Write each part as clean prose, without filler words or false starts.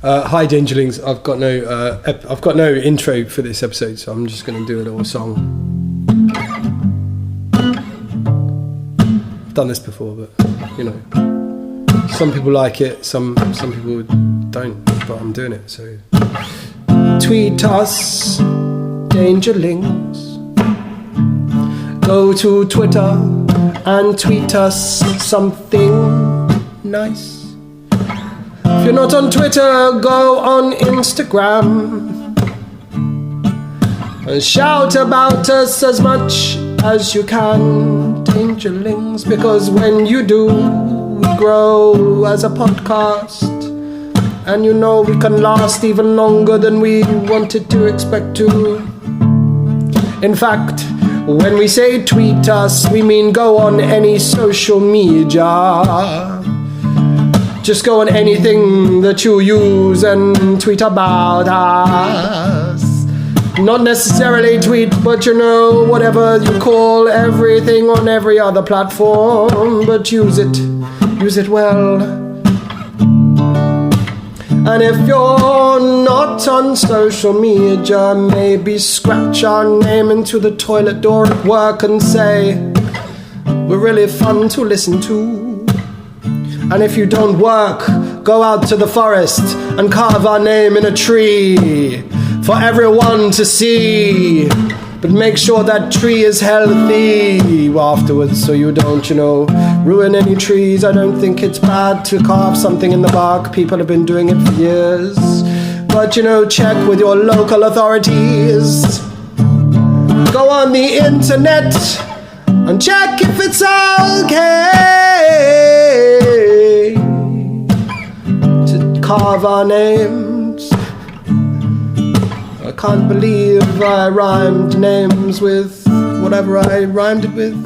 Hi, Dangerlings. I've got no intro for this episode, so I'm just going to do a little song. I've done this before, but some people like it, some people don't. But I'm doing it. So tweet us, Dangerlings. Go to Twitter and tweet us something nice. If you're not on Twitter, go on Instagram and shout about us as much as you can, Dangerlings, because when you do, we grow as a podcast, and we can last even longer than we wanted to expect to. In fact, when we say tweet us, we mean go on any social media. Just go on anything that you use and tweet about us. Not necessarily tweet, but whatever you call everything on every other platform, but use it well. And if you're not on social media, maybe scratch our name into the toilet door at work and say, we're really fun to listen to. And if you don't work, go out to the forest and carve our name in a tree for everyone to see. But make sure that tree is healthy afterwards, so you don't, ruin any trees. I don't think it's bad to carve something in the bark. People have been doing it for years. But, check with your local authorities. Go on the internet and check if it's okay to carve our names. I can't believe I rhymed names with whatever I rhymed it with.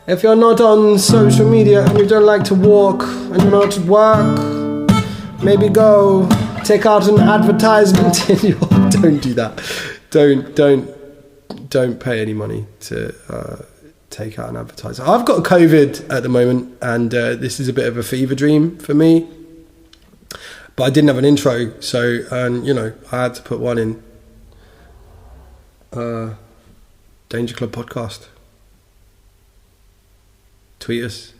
If you're not on social media and you don't like to walk and you're not at work, maybe go take out an advertisement in your... Don't do that. Don't pay any money to take out an advertiser. I've got COVID at the moment, and this is a bit of a fever dream for me. But I didn't have an intro, so I had to put one in. Danger Club Podcast. Tweet us.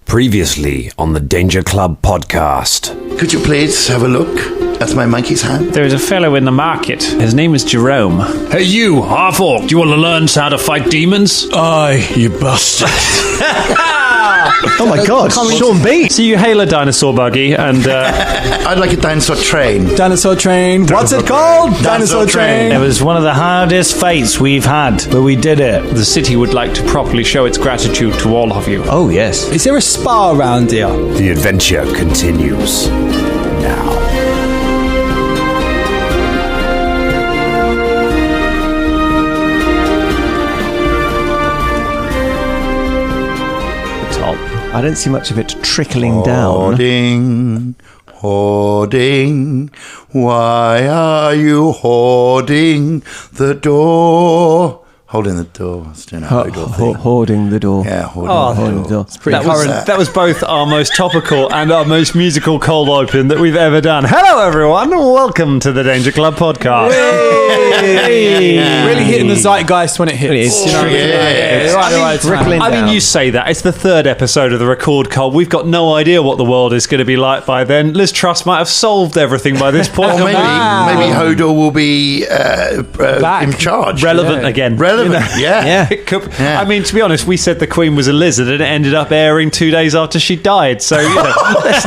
Previously on the Danger Club Podcast. Could you please have a look at my monkey's hand? There's a fellow in the market. His name is Jerome. Hey you, half-orc, do you want to learn how to fight demons? Aye, you bastard. Oh my god, Sean B. So you hail a dinosaur buggy and... I'd like a dinosaur train. Dinosaur train. What's it called? Dinosaur train. It was one of the hardest fights we've had, but we did it. The city would like to properly show its gratitude to all of you. Oh yes. Is there a spa around here? The adventure continues now. I don't see much of it trickling down. Hoarding, why are you hoarding the door? Holding the door. Hoarding the door. Yeah, hoarding the door. It's pretty current. That was both our most topical and our most musical cold open that we've ever done. Hello, everyone. Welcome to the Danger Club Podcast. Really hitting the zeitgeist when it hits. I mean, you say that. It's the third episode of the Record Cold. We've got no idea what the world is going to be like by then. Liz Truss might have solved everything by this point. Or maybe Hodor will be in charge. Relevant again. Yeah. I mean, to be honest, we said the Queen was a lizard and it ended up airing 2 days after she died. So, let's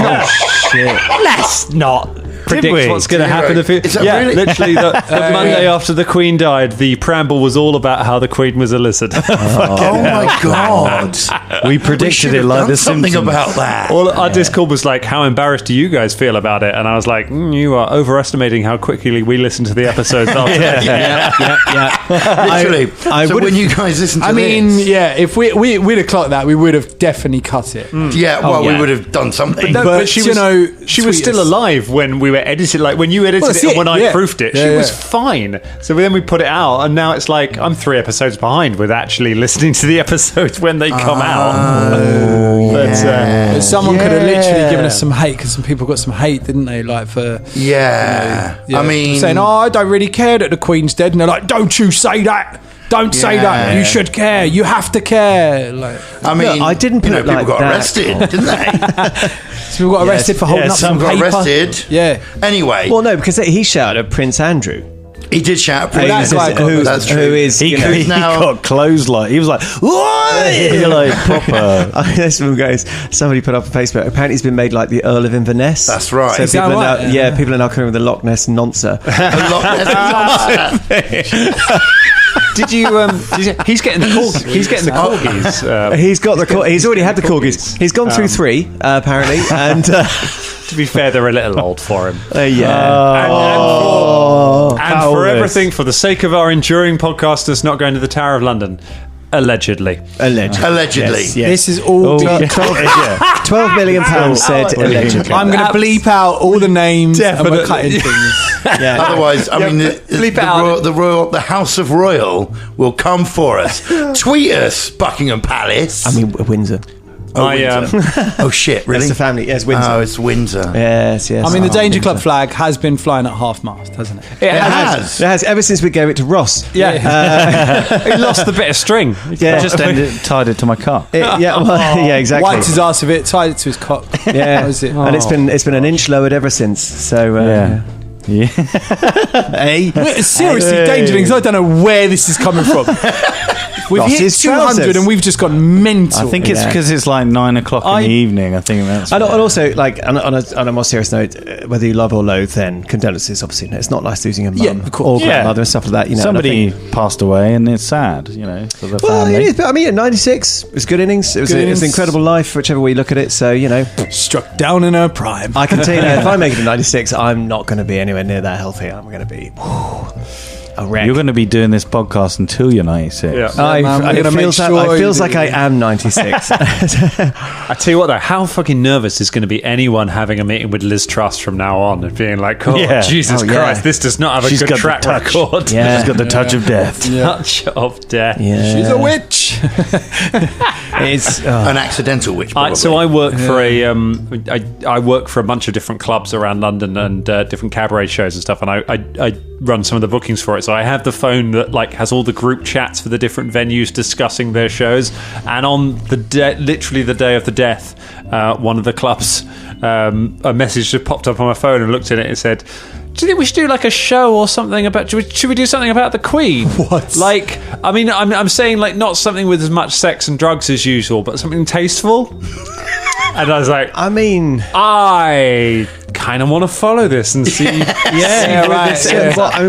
not predict what's going to happen. Really? Literally the Monday after the Queen died, the preamble was all about how the Queen was a lizard. Oh my God. We predicted it like this. Something about that. Our Discord was like, how embarrassed do you guys feel about it? And I was like, you are overestimating how quickly we listen to the episodes after Literally. So when you guys listen to this... if we'd have clocked that, we would have definitely cut it. We would have done something. But she was still alive when we it edited. Like when you edited it and when I proofed it, she was fine. So then we put it out, and now it's like I'm 3 episodes behind with actually listening to the episodes when they come out. But someone could have literally given us some hate, because some people got some hate, didn't they? Like for I mean, saying, I don't really care that the Queen's dead, and they're like, don't you say that. Don't say that. You should care. You have to care. Like, I mean, look, I didn't put it like people got that. arrested, didn't they? some people got arrested for holding up some got paper. arrested. Yeah. Anyway, Well, no, because he shouted at Prince Andrew. he did shout. Well, that guy got- That's true. Who is He now- got clothesline. He was like, "Oi!" Like proper. This one goes. Somebody put up on Facebook. Apparently, he's been made like the Earl of Inverness. That's right. So Is people that are right? now, yeah, people are now coming with the Loch Ness noncer. Did you? He's getting the corgis. He's getting the corgis. He's got the. He's already had the corgis. He's gone through 3 apparently, and To be fair, they're a little old for him. And for everything, for the sake of our enduring podcasters not going to the Tower of London, allegedly. Allegedly. Yes. This is all. 12 million pounds said allegedly. I'm going to bleep out all the names and we're cutting things. Yeah. Otherwise, I mean, the House of Royal will come for us. Tweet us, Buckingham Palace. I mean, Windsor. Windsor. Oh shit! Really? That's the family. Yes, Windsor. Oh, it's Windsor. Yes. I mean, the Danger Club flag has been flying at half-mast, hasn't it? It has. It has ever since we gave it to Ross. Yeah, he lost the bit of string. Yeah, Just tied it to my car. Yeah, exactly. Wiped his ass with it, tied it to his cock. Yeah, That was it. and it's been an inch lowered ever since. So It's seriously dangerous, because I don't know where this is coming from. We've hit Ross's 200 trousers. and we've just gone mental. I think it's because it's like 9 o'clock in the evening. I think that's. And also, like, on a more serious note, whether you love or loathe, then condolences. Obviously, it's not nice losing a mum or grandmother and stuff like that. You know, somebody passed away, and it's sad. You know, for the Well, family. it is, but I mean, 96 it was good innings. It was an incredible life, whichever way you look at it. So you know, struck down in her prime. I can tell you now, if I make it to 96, I'm not going to be anywhere near that healthy. I'm going to be a wreck. You're going to be doing this podcast until you're 96. Yeah. It feels like I am 96. I tell you what, though, how fucking nervous is going to be anyone having a meeting with Liz Truss from now on and being like, oh, Jesus Christ, this does not have a good track record. Yeah. She's got the touch of death. Touch of death. Yeah. She's a witch. It's An accidental witch, probably. So I work for I work for a bunch of different clubs around London and different cabaret shows and stuff, and I run some of the bookings for it. So I have the phone that like has all the group chats for the different venues discussing their shows. And on the literally the day of the death, one of the clubs, a message just popped up on my phone, and looked at it and said, do you think we should do like a show or something about? Should we do something about the Queen? What? Like, I mean, I'm saying like not something with as much sex and drugs as usual, but something tasteful. And I was like, I mean, I kind of want to follow this and see.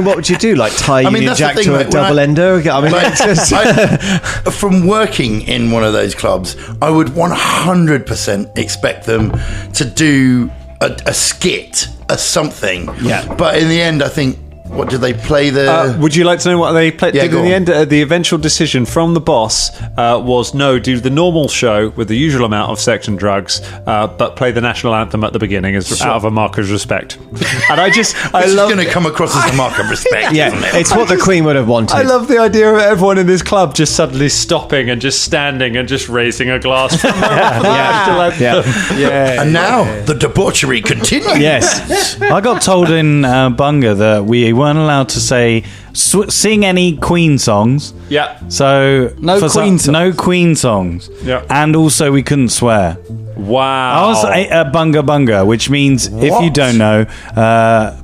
What would you do? Like tie Union that's the Jack thing, to a mate, double ender? I mean, Like, it's just, from working in one of those clubs, I would 100% expect them to do a skit, a something. Yeah. But in the end, I think, what did they play the... Would you like to know what they played? Yeah, In go the on. end, the eventual decision from the boss was no, do the normal show with the usual amount of sex and drugs, but play the national anthem at the beginning as out of a mark of respect. And I love going to come across as a mark of respect, yeah, isn't it? it's what the Queen would have wanted. I love the idea of everyone in this club just suddenly stopping and just standing and just raising a glass from the national anthem. And now the debauchery continues. Yes. I got told in Bunga that we weren't allowed to say sing any Queen songs. Yeah. So No Queen songs. No Queen songs. Yeah. And also we couldn't swear. Wow. I was at Bunga Bunga, which means if you don't know,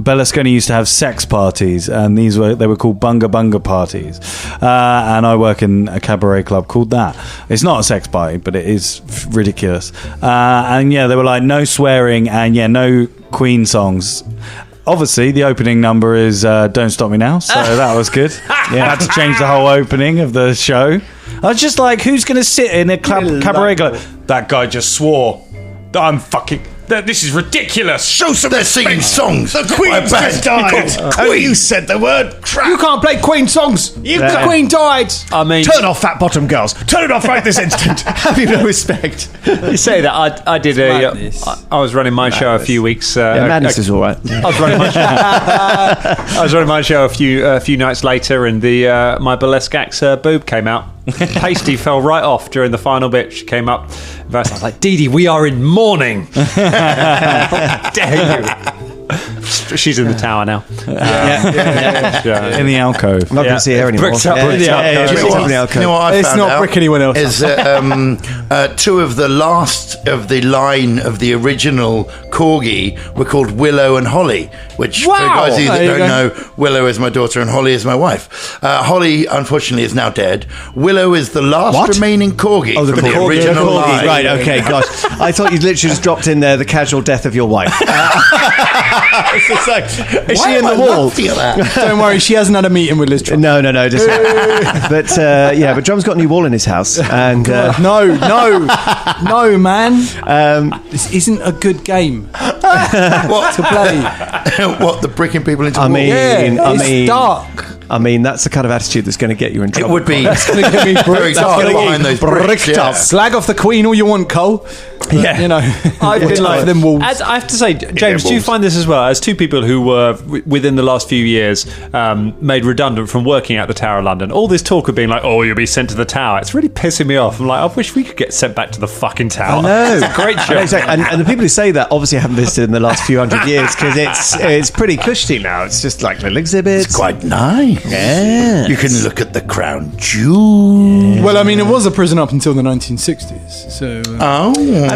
Berlusconi used to have sex parties, and they were called Bunga Bunga parties. And I work in a cabaret club called that. It's not a sex party, but it is ridiculous. And yeah, they were like no swearing and no Queen songs. Obviously, the opening number is Don't Stop Me Now, so that was good. I had to change the whole opening of the show. I was just like, who's going to sit in a cabaret go, that guy just swore. I'm fucking... This is ridiculous. Show some They're singing songs. The Queen's just died. Oh, you said the word crap. You can't play Queen songs. The Queen died. I mean, Turn off fat bottom girls. Turn it off right this instant. Have you no respect? you say that I did I was running my show a few weeks. Madness is all right. I was running my show a few nights later, and my burlesque act's boob came out. Pasty fell right off during the final bit. She came up. I was like, Dee Dee, we are in mourning. How dare you? She's in the tower now. In the alcove. I'm not going to see her anymore. Bricked up in the alcove. You know what I It's found not out brick anyone else. Is two of the last of the line of the original corgi were called Willow and Holly, which for the guys that don't know, Willow is my daughter and Holly is my wife. Holly, unfortunately, is now dead. Willow is the last remaining corgi from the original line. Right, okay, gosh. I thought you'd literally just dropped in there the casual death of your wife. It's like, is she in the wall? Don't worry, she hasn't had a meeting with Liz Truss. No. Just, but Drum's got a new wall in his house, and No, man. This isn't a good game to play. What, the bricking people into walls? It's dark. I mean, that's the kind of attitude that's going to get you in trouble. It would be. It's going to get me Very dark behind those bricks. Yeah. Slag off the Queen all you want, Cole. But, you know, I've been like them walls. As I have to say, James, do you find this as well? As two people who were within the last few years made redundant from working at the Tower of London, all this talk of being like, "Oh, you'll be sent to the Tower," it's really pissing me off. I'm like, I wish we could get sent back to the fucking Tower. I know. It's a great show. Exactly. And the people who say that obviously haven't visited in the last few hundred years, because it's pretty cushy now. It's just like little exhibits. It's quite nice. Yeah. You can look at the crown jewels. Well, I mean, it was a prison up until the 1960s. So,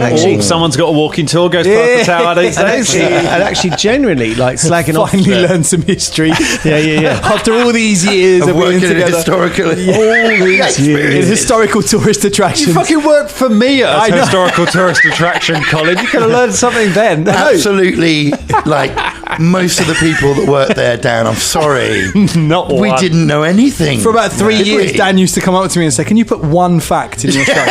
And actually, someone's got a walking tour, goes past the Tower. and actually, genuinely, like slagging off. finally learned some history. Yeah. After all these years of being working together. historically. All these In years. historical tourist attractions. You fucking worked for me at a historical tourist attraction, Colin. You could have learned something then. Absolutely, like most of the people that work there, Dan, I'm sorry. Not We one. didn't know anything. For about 3 Did years, we? Dan used to come up to me and say, "Can you put one fact in your show?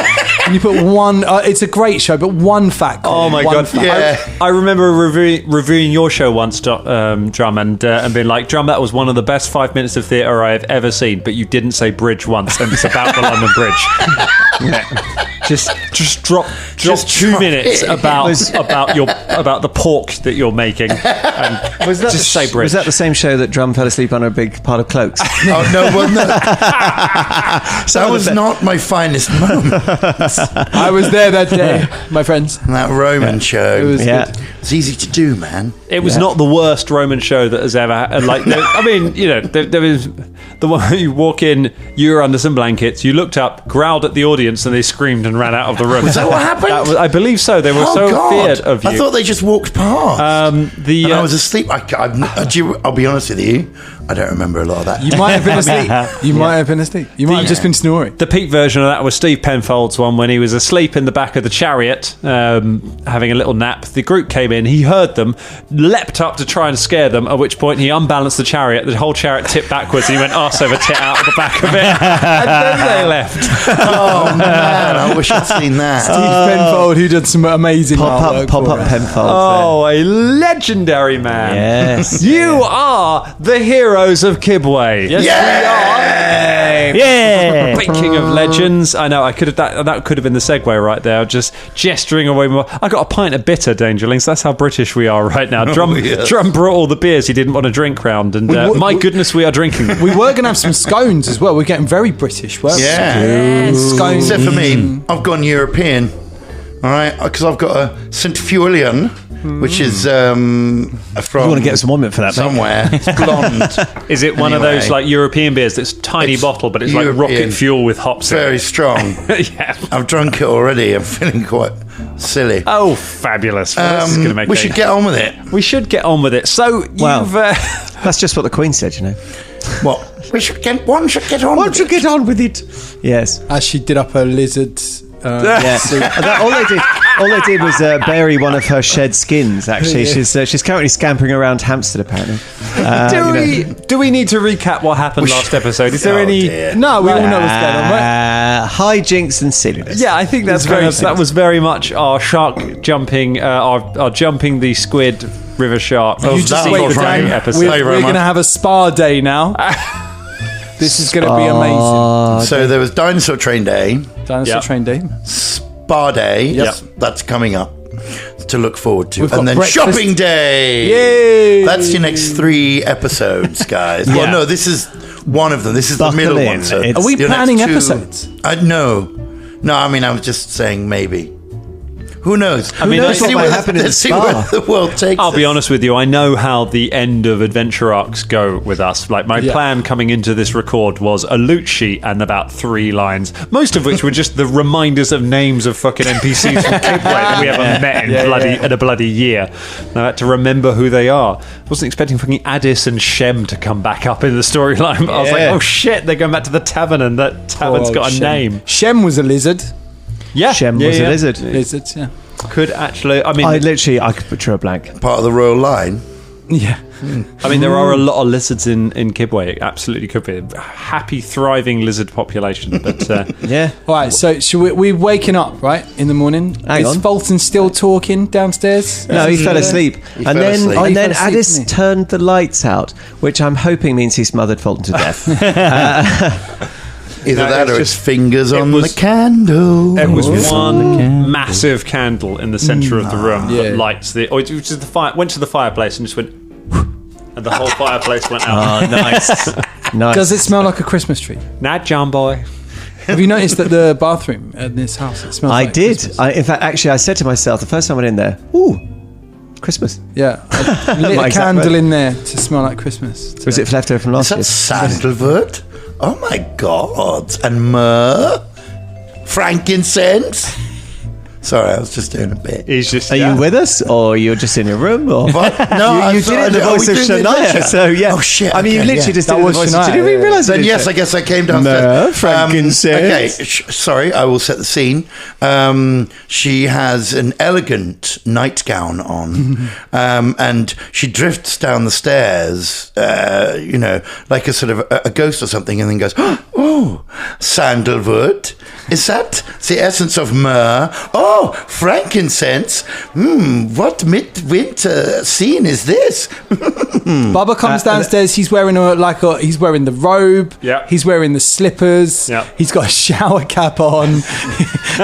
Can you put one? It's a great show, but one fact." Oh my One god! fact. Yeah. I remember reviewing your show once, Drum, and being like, "Drum, that was one of the best 5 minutes of theatre I have ever seen." But you didn't say bridge once, and it's about the London Bridge. Just drop 2 minutes about the pork that you're making. And just say bridge. Was that the same show that Drum fell asleep under a big pile of cloaks? Oh no, wasn't it? That was not my finest moment. I was there that day, my friends. That Roman show. It was Yeah. good. It's easy to do, man. It was not the worst Roman show that has ever happened. Like, I mean, you know, there was the one where you walk in, you were under some blankets, you looked up, growled at the audience, and they screamed and ran out of the room. Is that what happened? I believe so. They were so feared of you. I thought they just walked past. And I was asleep. I'll be honest with you, I don't remember a lot of that. You might have been asleep. You might have been asleep. You might have just been snoring. The peak version of that was Steve Penfold's one when he was asleep in the back of the chariot, having a little nap. The group came in, he heard them, leapt up to try and scare them, at which point he unbalanced the chariot. The whole chariot tipped backwards and he went arse over tit out of the back of it. And then they left. Oh man, I wish I'd seen that. Steve Penfold, who did some amazing artwork Pop for up us. Penfold. Oh, a legendary man. Yes. You are the heroes of Kibwe. Yes, Yeah. Speaking of legends, I know I could have that could have been the segue right there. Just gesturing away more. I got a pint of bitter, Dangerlings. That's how British we are right now. Drum brought all the beers he didn't want to drink round, and my goodness, we are drinking them. We were going to have some scones as well. We're getting very British, weren't we? Yeah. Scones. Except for me, I've gone European. All right, because I've got a St. Fulian, which is from You want to get some ointment for that, mate? somewhere. It's blonde. Is it one of those like European beers that's tiny It's bottle, but it's like European. rocket fuel with hops? in it? Very strong. Yeah. I've drunk it already. I'm feeling quite silly. Oh, fabulous! Well, this is gonna make we should get on with it. We should get on with it. So Well. you've. That's just what the Queen said, you know. What? One should get on with it. get on with it? Yes. As she did up her lizard. Yeah. All they did. All I did was bury one of her shed skins. Actually, she's currently scampering around Hampstead. Apparently, do we need to recap what happened last episode? Is there any? Dear. No, we all know what's going on, right? Hijinks and silliness. Yeah, I think that was very much our shark jumping, our jumping the squid river shark. You just wait, Dan. episode. We're going to have a spa day now. This is going to be amazing. So there was Dinosaur Train Day, Dinosaur Train Day. Spa Day. Yes, that's coming up to look forward to, We've got and then breakfast. Shopping Day. Yay! That's your next 3 episodes, guys. Well, no, this is one of them. This is Buckle the middle in. one. So Are we your planning next 2 episodes? No. I mean, I was just saying maybe. Who knows? Who knows what might happen in the let's see spa? where the world takes I'll be us. honest with you, I know how the end of adventure arcs go with us. Like, my plan coming into this record was a loot sheet and about 3 lines, most of which were just the reminders of names of fucking NPCs from Kibwe that we haven't met in a bloody year. And I had to remember who they are. I wasn't expecting fucking Addis and Shem to come back up in the storyline, but I was like, oh shit, they're going back to the tavern, and that tavern's got a name. Shem was a lizard. Yeah, Shem was a lizard. Lizards, yeah. Could actually, I mean, I could picture a blank. Part of the royal line. Yeah. I mean, there are a lot of lizards in Kibwe. It absolutely could be a happy, thriving lizard population. But Yeah. All right, so should we're waking up, right, in the morning. Hang Is on. Fulton still talking downstairs? No, he fell asleep. He fell asleep. Oh, he And then fell asleep, Addis didn't he? turned the lights out, which I'm hoping means he smothered Fulton to death. Either No, that it's or just- it's fingers on was- the candle. it was one massive candle in the centre of the room Yeah. that lights the. Or it was just the fire. Went to the fireplace and just went, and the whole fireplace went out. Oh, nice. Nice. Does it smell like a Christmas tree? Nah, John boy. Have you noticed that the bathroom in this house, it smells I like did. Christmas? In fact, actually, I said to myself the first time I went in there, ooh, Christmas. Yeah. I lit My a exact candle word. in there to smell like Christmas. Was it left over from Is last that year? sandalwood? Oh my God. And myrrh? Frankincense? Sorry, I was just doing a bit. He's just. Are you with us, or you're just in your room? Or What? No, you did it in the voice of Shania. So yeah. Oh shit. I mean, you okay, literally just That did it in was the voice of Shania, Shania. Did you yeah. realise Then it? yes, I guess I came downstairs. Myrrh, frankincense. Okay, sorry, I will set the scene. She has an elegant nightgown on, and she drifts down the stairs, like a sort of a ghost or something, and then goes, "Oh, sandalwood. Is that the essence of myrrh? Oh, frankincense. What midwinter scene is this?" Bubba comes downstairs. He's wearing he's wearing the robe. Yeah. He's wearing the slippers. Yeah. He's got a shower cap on.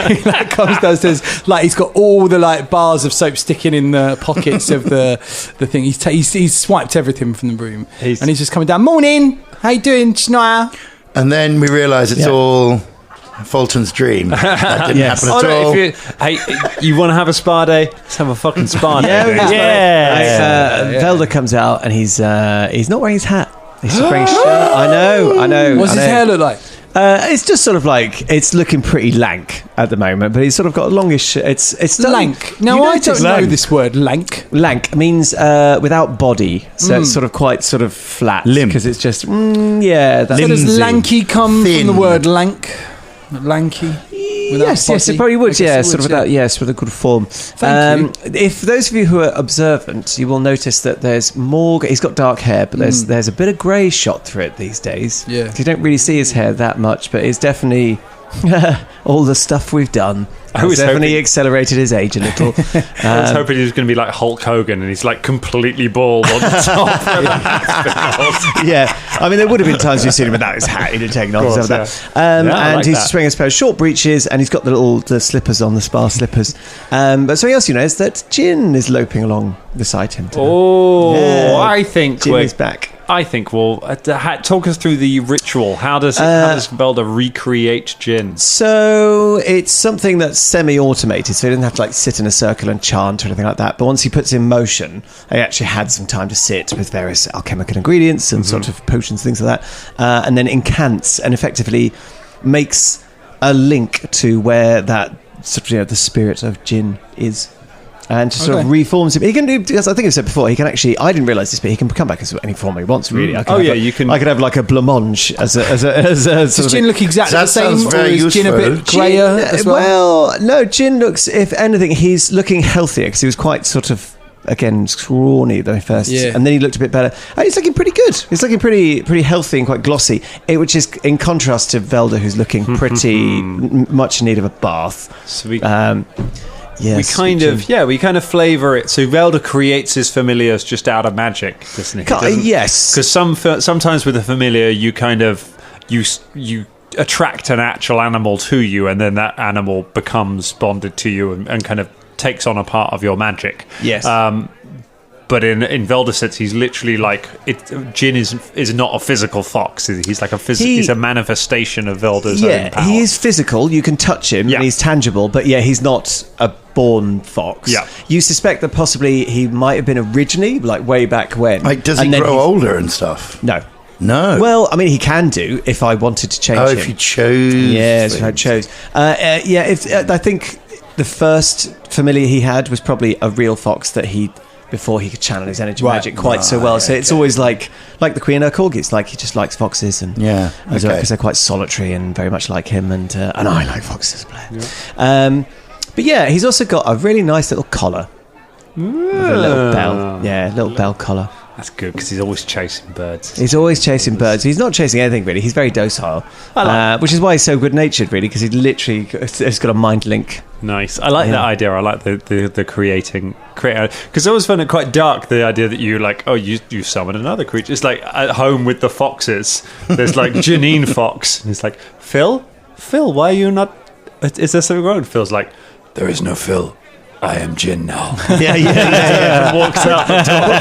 He comes downstairs like he's got all the bars of soap sticking in the pockets of the thing. He's swiped everything from the room, and he's just coming down. Morning. How you doing, Shania? And then we realise it's all Fulton's dream. That didn't happen at all. Hey, you want to have a spa day? Let's have a fucking spa day. Velder comes out and he's not wearing his hat. He's just wearing a shirt. I know. What's his hair look like? It's just sort of like it's looking pretty lank at the moment, but he's sort of got a longish. It's Lank. Now I don't know this word. Lank. Lank means without body, so it's sort of quite sort of flat. Limp. Because it's just That's So does Limbsy. lanky come Thin. from the word lank? Lanky. Yes, body? it probably I would. guess Yeah, it sort of would, that. Yes, with a good form. Thank If those of you who are observant, you will notice that there's more. He's got dark hair, but there's a bit of grey shot through it these days. Yeah. You don't really see his hair that much, but it's definitely all the stuff we've done. I was definitely hoping- accelerated his age a little. I was hoping he was going to be like Hulk Hogan and he's like completely bald on the top. Yeah, I mean, there would have been times you've seen him without his hat. He'd have taken off Of and course, stuff like that. Yeah, I and like he's that. just wearing a pair of short breeches, and he's got the slippers on, the spa slippers. But something else you know is that Jin is loping along beside him today. Oh, Yeah. I think Jin we're is back. I think we'll talk us through the ritual. How does Velder recreate gin? So it's something that's semi-automated, so he doesn't have to like sit in a circle and chant or anything like that. But once he puts in motion, he actually had some time to sit with various alchemical ingredients and sort of potions, things like that, and then incants and effectively makes a link to where that sort of, the spirit of Jin is. and just sort of reforms him. He can do, because I think I said before, he can actually, I didn't realise this, but he can come back as any form he wants, really. I could have like a blancmange as a Does Jin look exactly the same, sounds or very is Jin a useful. bit greyer as well? Well, no, Jin looks, if anything, he's looking healthier, because he was quite sort of, again, scrawny the first, and then he looked a bit better. He's looking pretty good. He's looking pretty healthy and quite glossy, which is in contrast to Velder, who's looking pretty much in need of a bath. So we yes, we kind of flavour it. So Velder creates his familiars just out of magic, doesn't he? Yes, because sometimes with a familiar, you kind of you attract an actual animal to you, and then that animal becomes bonded to you and kind of takes on a part of your magic. Yes. But in Velder's sense, he's literally like Jin is not a physical fox. He's like he's a manifestation of Velder's own power. He is physical. You can touch him, and he's tangible. But he's not a born fox. Yeah. You suspect that possibly he might have been originally, like way back when. Like, does he grow older and stuff? No. Well, I mean, he can do if I wanted to change him. if you chose. Yes, if I chose. I think the first familiar he had was probably a real fox that before he could channel his energy magic quite so well. So it's always like the Queen of Corgis, like he just likes foxes, and because they're quite solitary and very much like him, and I like foxes as a player. But he's also got a really nice little collar, with a little bell. Yeah, little bell collar. That's good, because he's always chasing birds. He's always chasing birds. He's not chasing anything, really. He's very docile, which is why he's so good-natured, really, because he literally has got a mind link. Nice. I like that idea. I like the creating, because I always found it quite dark, the idea that you summon another creature. It's like at home with the foxes. There's like Janine Fox. And it's like, Phil, why are you not... Is there something wrong? Phil's like, there is no Phil. I am Jin now. Yeah. Walks out the door.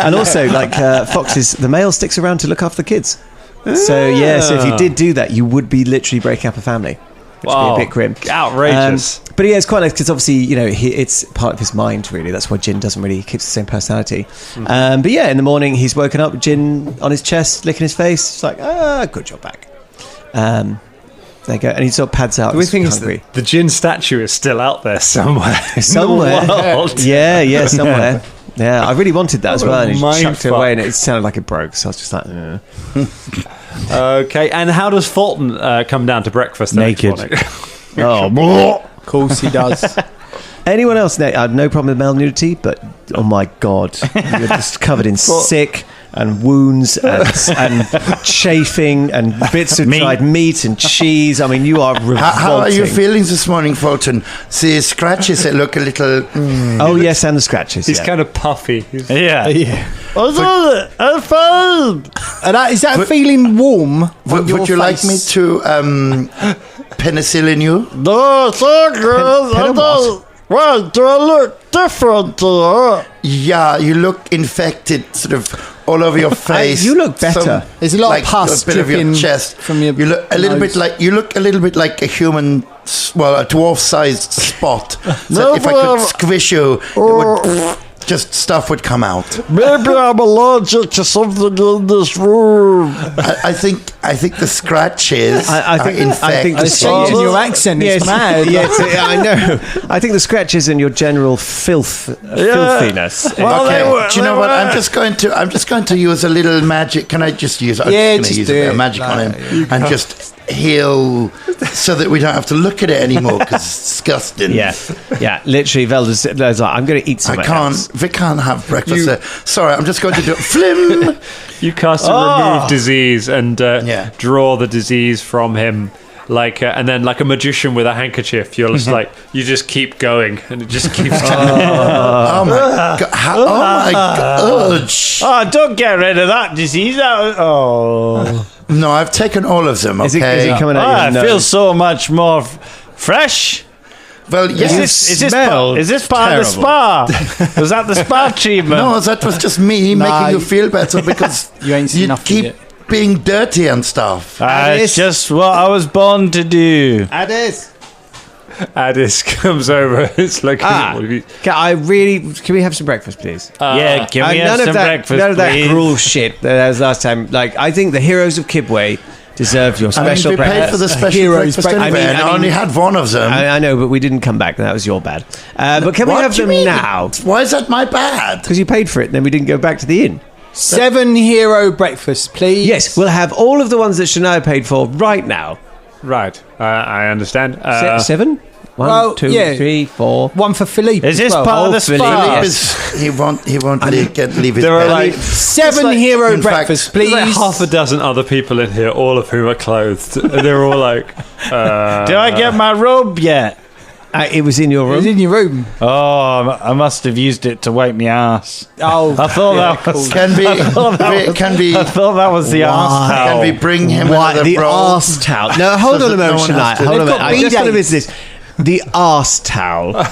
and also, like foxes, the male sticks around to look after the kids. So if you did do that, you would be literally breaking up a family, which would be a bit grim. Outrageous. But it's quite nice because obviously, it's part of his mind, really. That's why Jin doesn't really keep the same personality. But in the morning, he's woken up, Jin on his chest, licking his face. It's like, good job back. There you go, and he sort of pads out. The thing is, the Jin statue is still out there somewhere. Somewhere, in the world. Yeah, somewhere. Yeah, I really wanted that as well, and he chucked it away, and it sounded like it broke. So I was just like, Okay, and how does Folton come down to breakfast naked? Of course he does. Anyone else? I have no problem with male nudity, but oh my god, you're just covered in sick and wounds and chafing and bits of dried meat and cheese. I mean, you are revolting. How are your feelings this morning, Folton? See, scratches that look a little... Oh, yes, and the scratches. He's kind of puffy. Is that feeling warm? Would you like me to penicillin you? No, thank you. Why do I look different? Yeah, you look infected, sort of all over your face. You look better. There's a lot of pus a bit of your chest from your. You look a little bit like a human, a dwarf-sized spot. So if I could squish you, it would, just stuff would come out. Maybe I'm allergic to something in this room. I think the scratches. I think the change in your accent is mad. Yes, I know. I think the scratches and your general filthiness. Well, do you know what? I'm just going to use a little magic. Can I just use? I'm just going to use a bit of magic on him and just heal, so that we don't have to look at it anymore because it's disgusting. Yeah. Literally, Velder's like, I'm going to eat something. We can't have breakfast. Sorry, I'm just going to do it. Flim. You cast a remove disease and draw the disease from him, and then like a magician with a handkerchief. You're just like, you just keep going, and it just keeps going. Oh my god! Oh my god! Oh, don't get rid of that disease. No, I've taken all of them. Okay, is it coming out? I feel so much more fresh. Well, yes. Is this part of the spa? Was that the spa treatment? No, that was just me making you feel better because you keep being dirty and stuff. It's just what I was born to do. Addis comes over. It's like, can we have some breakfast, please? Can we have some breakfast, None of that please? gruel shit that was last time. Like, I think the heroes of Kibwe deserve your special we paid breakfast. for the special hero's breakfast breakfast. anyway, and I only had one of them. I know, but we didn't come back. That was your bad. But can we What have do you them mean? now? Why is that my bad? Because you paid for it, and then we didn't go back to the inn. 7 hero breakfasts, please. Yes, we'll have all of the ones that Shania paid for right now. Right, I understand. 7? 1, well, 2, yeah. 3, 4. One for Philippe. Is this as well. part of the Philippe spa? is- He won't leave his There are bed. like 7 hero in fact, breakfasts, there's please. like half a dozen other people in here, all of whom are clothed. They're all like, Did I get my robe yet? It was in your It was room. in your room. Oh, I must have used it to wipe my ass. Oh, I thought that was. Can we? I thought that was the ass Can towel. we bring him Why, another the robe? arse towel. No, hold So on a that no moment, one has Shania. to- Hold on a They've minute. got I just want to B-days. visit this. The arse towel.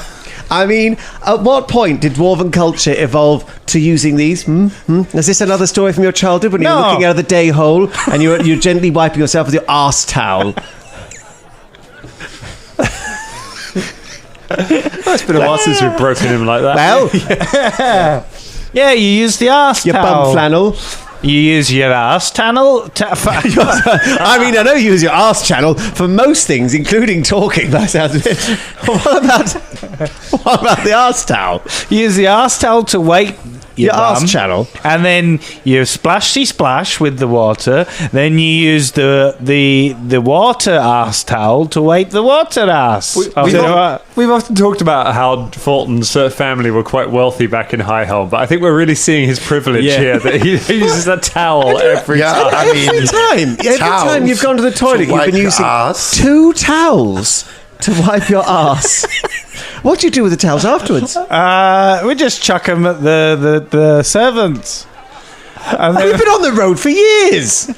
I mean, at what point did dwarven culture evolve to using these? Is this another story from your childhood when you were No. looking out of the day hole and you're gently wiping yourself with your arse towel? it's been a while since we've broken him like that. Well, Yeah, you use the ass your towel. bum flannel. You use your ass towel. I mean, I know you use your arse channel for most things, including talking. That sounds a bit. What about the arse towel? Use the ass towel to wipe Your bum, arse channel. and then you splashy splash with the water. Then you use the water ass towel to wipe the water ass. We've often talked about how Folton's family were quite wealthy back in High Helm, but I think we're really seeing his privilege here, that he uses a towel every Yeah, time. I mean, Every time you've gone to the toilet, you've wipe been your using arse. 2 towels to wipe your arse. What do you do with the towels afterwards? We just chuck them at the servants. And We've been on the road for years.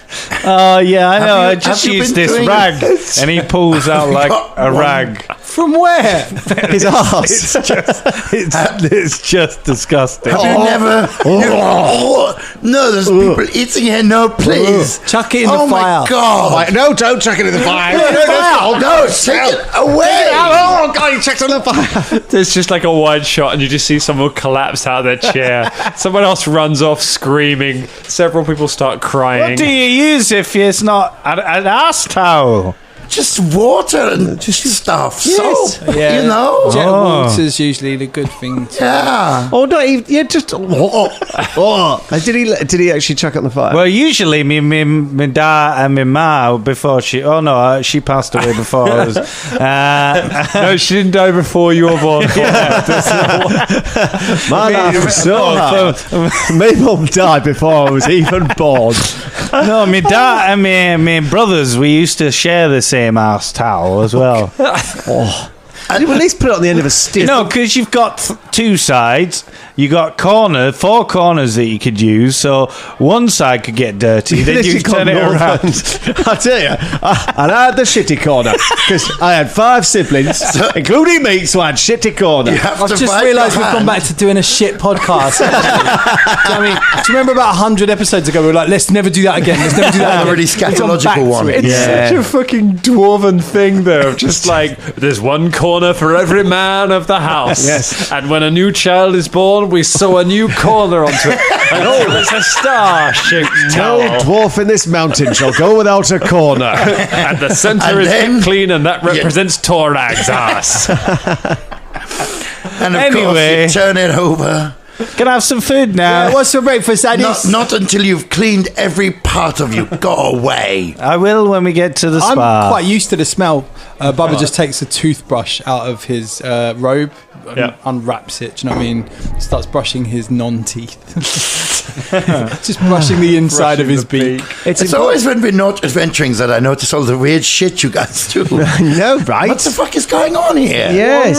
oh yeah, I know. I have just you use been this doing rag, this? and he pulls out like got a one? rag. from where? His arse. It's just disgusting. Have you never? No, there's people eating here. No, please. Chuck it in oh the fire. my god! Right, no, don't chuck it in the fire. No, take it away. Oh, God, he chucked it in the fire. There's just like a wide shot, and you just see someone collapse out of their chair. Someone else runs off screaming. Several people start crying. What do you use if it's not an ass towel? Just water and just stuff. Yes. Soap. Yeah. You know. Jet water's usually the good thing. Yeah. Oh, not even. Yeah, just. Did he actually chuck it in the fire? Well, usually me dad and me ma before she. Oh no, she passed away before I was. No, she didn't die before you were born. My life was so hard. My mum died before I was even born. No, me dad and me brothers. We used to share the same ass towel as well. At least put it on the end of a stick. No, because you've got two sides. You got 4 corners that you could use. So one side could get dirty, then you turn it around. I tell you, and I had the shitty corner because I had 5 siblings, including me, so I had shitty corner. I've just realised we've gone back to doing a shit podcast. Do you know what I mean? Do you remember about 100 episodes ago? We were like, let's never do that again. Let's never do that again. Already scatological one. It's such a fucking dwarven thing, though. Just like, there's one corner for every man of the house. Yes. And when a new child is born, we sew a new corner onto it. And it's a star-shaped No towel. dwarf in this mountain shall go without a corner. And the centre And is then- kept clean, and that represents Torag's ass. And of Anyway. course, you turn it over. Can I have some food now? What's for breakfast, Addis? Not until you've cleaned every part of you. Go away. I will when we get to the I'm spa. quite used to the smell. Bubba just takes a toothbrush out of his robe, and unwraps it. Do you know what I mean? Starts brushing his non-teeth. Just brushing the inside of his beak. It's always when we're not adventuring that I notice all the weird shit you guys do. No, right? What the fuck is going on here? Yes,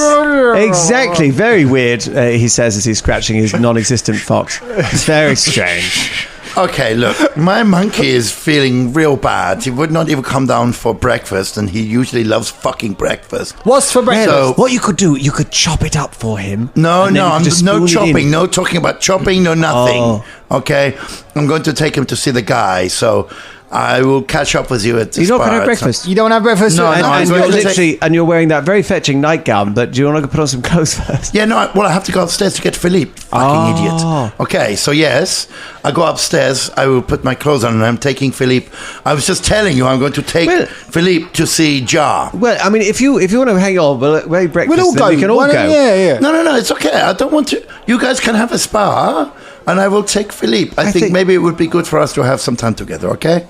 exactly. Very weird, he says as he's scratching his non-existent fox. It's very strange. Okay, look, my monkey is feeling real bad. He would not even come down for breakfast, and he usually loves fucking breakfast. What's for breakfast? So- What you could do, you could chop it up for him. No, and then you could just no spoon it in. chopping, no talking about chopping, no nothing. Oh. Okay, I'm going to take him to see the guy. So I will catch up with you at the You're not spa going to have at some- breakfast. You don't have breakfast? No, no, And I'm you're going to take- and you're wearing that very fetching nightgown, but do you want to put on some clothes first? Yeah, no, I have to go upstairs to get Philippe. Fucking idiot. Okay, so yes, I go upstairs. I will put my clothes on and I'm taking Philippe. I was just telling you I'm going to take Philippe to see Jar. Well, I mean, if you want to hang on, we'll have breakfast. We'll all then go. We can all Why go. don't- Yeah. No, it's okay. I don't want to. You guys can have a spa and I will take Philippe. I think maybe it would be good for us to have some time together, okay?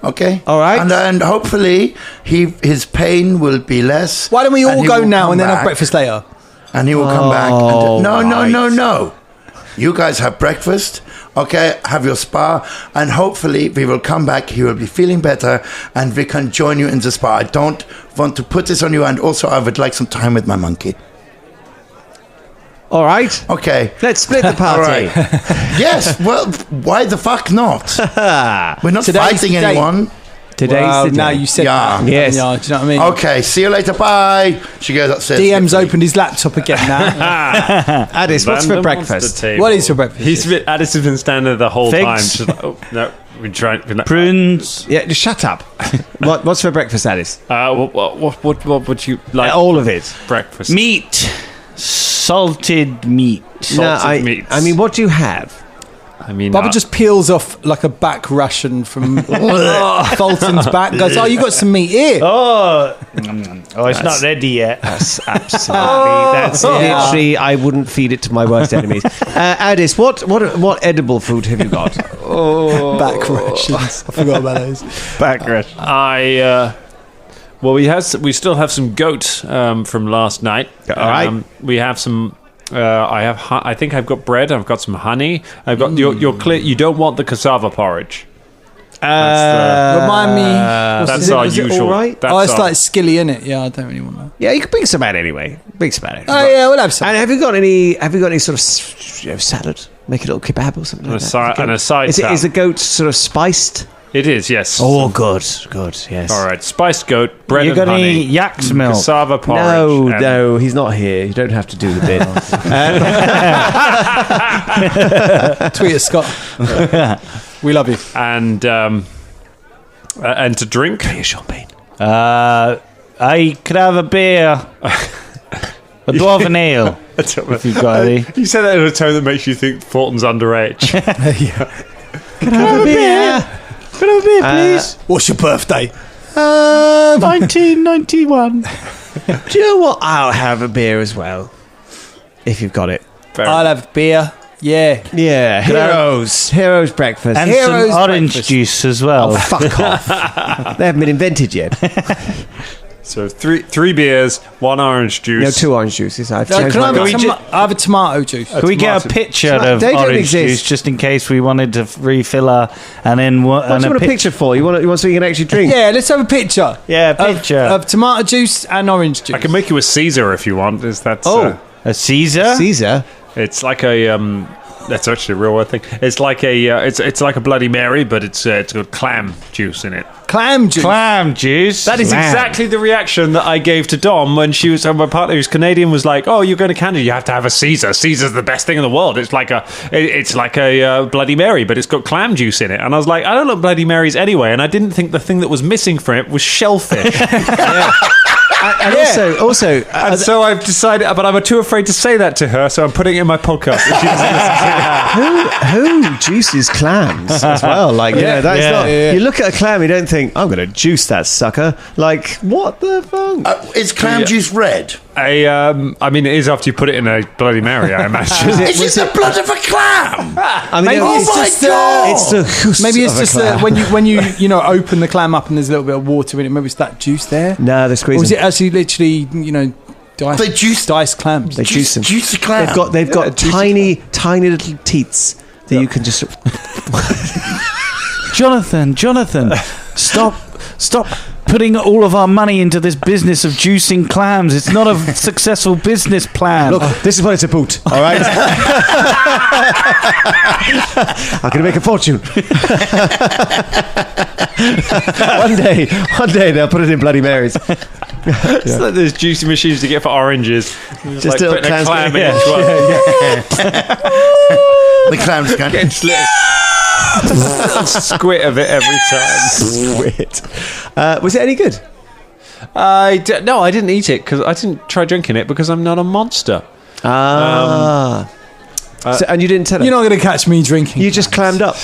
Okay. All right. And hopefully his pain will be less. Why don't we all he go will now come and then have back, breakfast later? And he will come back. No. You guys have breakfast. Okay, have your spa, and hopefully we will come back. He will be feeling better, and we can join you in the spa. I don't want to put this on you, and also I would like some time with my monkey. All right. Okay. Let's split the party. All right. Yes. Well, why the fuck not? We're not fighting anyone. Today's the day. Now you said Yeah. that. Yes. Yeah, do you know what I mean? Okay. See you later. Bye. She goes upstairs. DM's opened his laptop again now. Addis, what's for Random breakfast? monster table. What is for breakfast? Addis has been standing there the whole Figs. time. She's like, oh, no. We're trying. Prunes. Yeah, just shut up. What's for breakfast, Addis? What would you like? All of it. Breakfast. Meat. Salted meat. Salted meats. I mean, what do you have? I mean, Bubba just peels off like a back ration from Folton's back. Goes, oh, you got some meat here. Oh, it's not ready yet. That's absolutely. That's literally. I wouldn't feed it to my worst enemies. Addis, what edible food have you got? Back rations. I forgot about those. Backrash. Well, we still have some goat from last night. All right. We have some. I think I've got bread. I've got some honey. I've got. You're clear. You don't want the cassava porridge. Remind me. That's our is it usual. all right? That's It's our- like skilly, innit? Yeah, I don't really want that. Yeah, you can bring some out anyway. Bring some out anyway. Oh, yeah, we'll have some. And have you got any sort of salad? Make a little kebab or something like that. and a side Is salad. the goat sort of spiced? It is, yes. Oh, good, yes. All right, spiced goat, bread You and got honey, any yak's milk? cassava porridge. No, he's not here. You don't have to do the bit. Tweet us, Scott. We love you. and to drink. Champagne. I could have a beer. A dwarven ale. If you've got any. You say that in a tone that makes you think Fulton's underage. Can I have a beer? Could I have a beer, please? What's your birthday? 1991. Do you know what? I'll have a beer as well. If you've got it. I'll have beer. Yeah. Yeah, Heroes breakfast. And Heroes some orange breakfast. juice as well. Oh, fuck off. They haven't been invented yet. So three beers, one orange juice. No, 2 orange juices. I've Can changed I my have, mind. I have a tomato juice? Can we get a picture of They don't orange exist. juice just in case we wanted to refill her? And then What do you want a picture for? You want something you can actually drink? Yeah, let's have a picture. Yeah, a picture. Of tomato juice and orange juice. I can make you a Caesar if you want. Is that? Oh. A Caesar? Caesar. It's like a. That's actually a real word thing. It's like a. It's like a Bloody Mary, but it's got clam juice in it. Clam juice. Clam juice. That is exactly the reaction that I gave to Dom when she was. My partner, who's Canadian, was like, "Oh, you're going to Canada. You have to have a Caesar. Caesar's the best thing in the world. It's like a Bloody Mary, but it's got clam juice in it." And I was like, "I don't like Bloody Marys anyway." And I didn't think the thing that was missing from it was shellfish. And also, And so I've decided, but I'm too afraid to say that to her, so I'm putting it in my podcast. She doesn't listen to who juices clams as well? Like, that's not. yeah. You look at a clam, you don't think, I'm going to juice that sucker. Like, what the fuck? Is clam juice red? I mean, it is after you put it in a Bloody Mary, I imagine. Is it the blood of a clam? I mean, Maybe it's it's just just it's the Maybe it's of a just clam. when you open the clam up and there's a little bit of water in it. Maybe it's that juice there. No, they're Or squeezing. is it actually literally diced clams? They juice them. Juice the clam. They've got tiny little teats that you can just. Jonathan, stop putting all of our money into this business of juicing clams. It's not a successful business plan. Look, this is what it's about. All right. I'm going to make a fortune. one day they'll put it in Bloody Marys. It's like those juicy machines you get for oranges. It's Just like little putting a clams. clam in Yeah. each one. The clams can. Getting slit. Squit of it every time. Squid. Was it any good? No, I didn't eat it because I didn't try drinking it because I'm not a monster. And you didn't tell her? You're not going to catch me drinking. You just clammed up.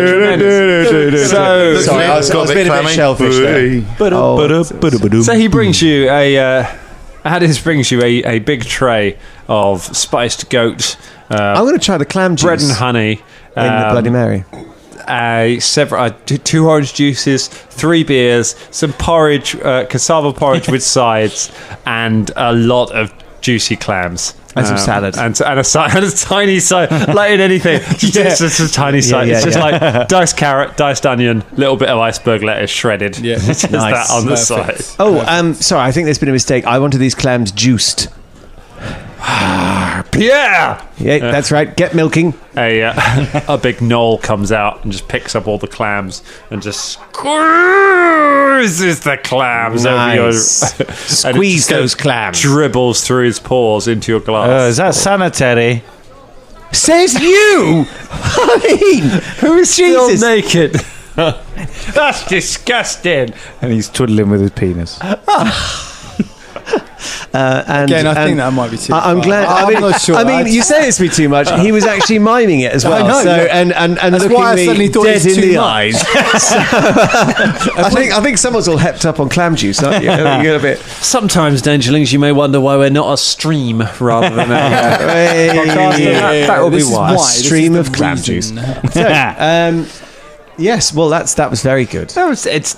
Tremendous. Sorry, I was being a bit shellfish there. So he brings you Addis brings you a big tray of spiced goat. I'm going to try the clam juice. Bread and honey. In the Bloody Mary. 2 orange juices, 3 beers, some porridge, cassava porridge with sides, and a lot of juicy clams. And some salad. And a tiny side, like in anything. Just a tiny side. It's just like diced carrot, diced onion, little bit of iceberg lettuce shredded. Yeah. Just that on the side. Oh, sorry, I think there's been a mistake. I wanted these clams juiced. Pierre! Yeah, that's right. Get milking. A big knoll comes out and just picks up all the clams and just squeezes the clams over your... Squeeze those clams. Dribbles through his pores into your glass. Is that sanitary? Says you! I mean, who is Still Jesus? naked. That's disgusting. And he's twiddling with his penis. Again, I think that might be too I'm far. glad. I'm not sure. I mean, you say this to me too much. He was actually miming it as well. I know, So yeah. and That's looking why I me suddenly thought dead it was in too the much. eyes. I think someone's all hepped up on clam juice, aren't you? You get a bit. Sometimes, Dangerlings, you may wonder why we're not a stream rather than a podcast. That will be This is why. why. This is Stream the of clam reason. juice. Yes, well, that was very good. No, it's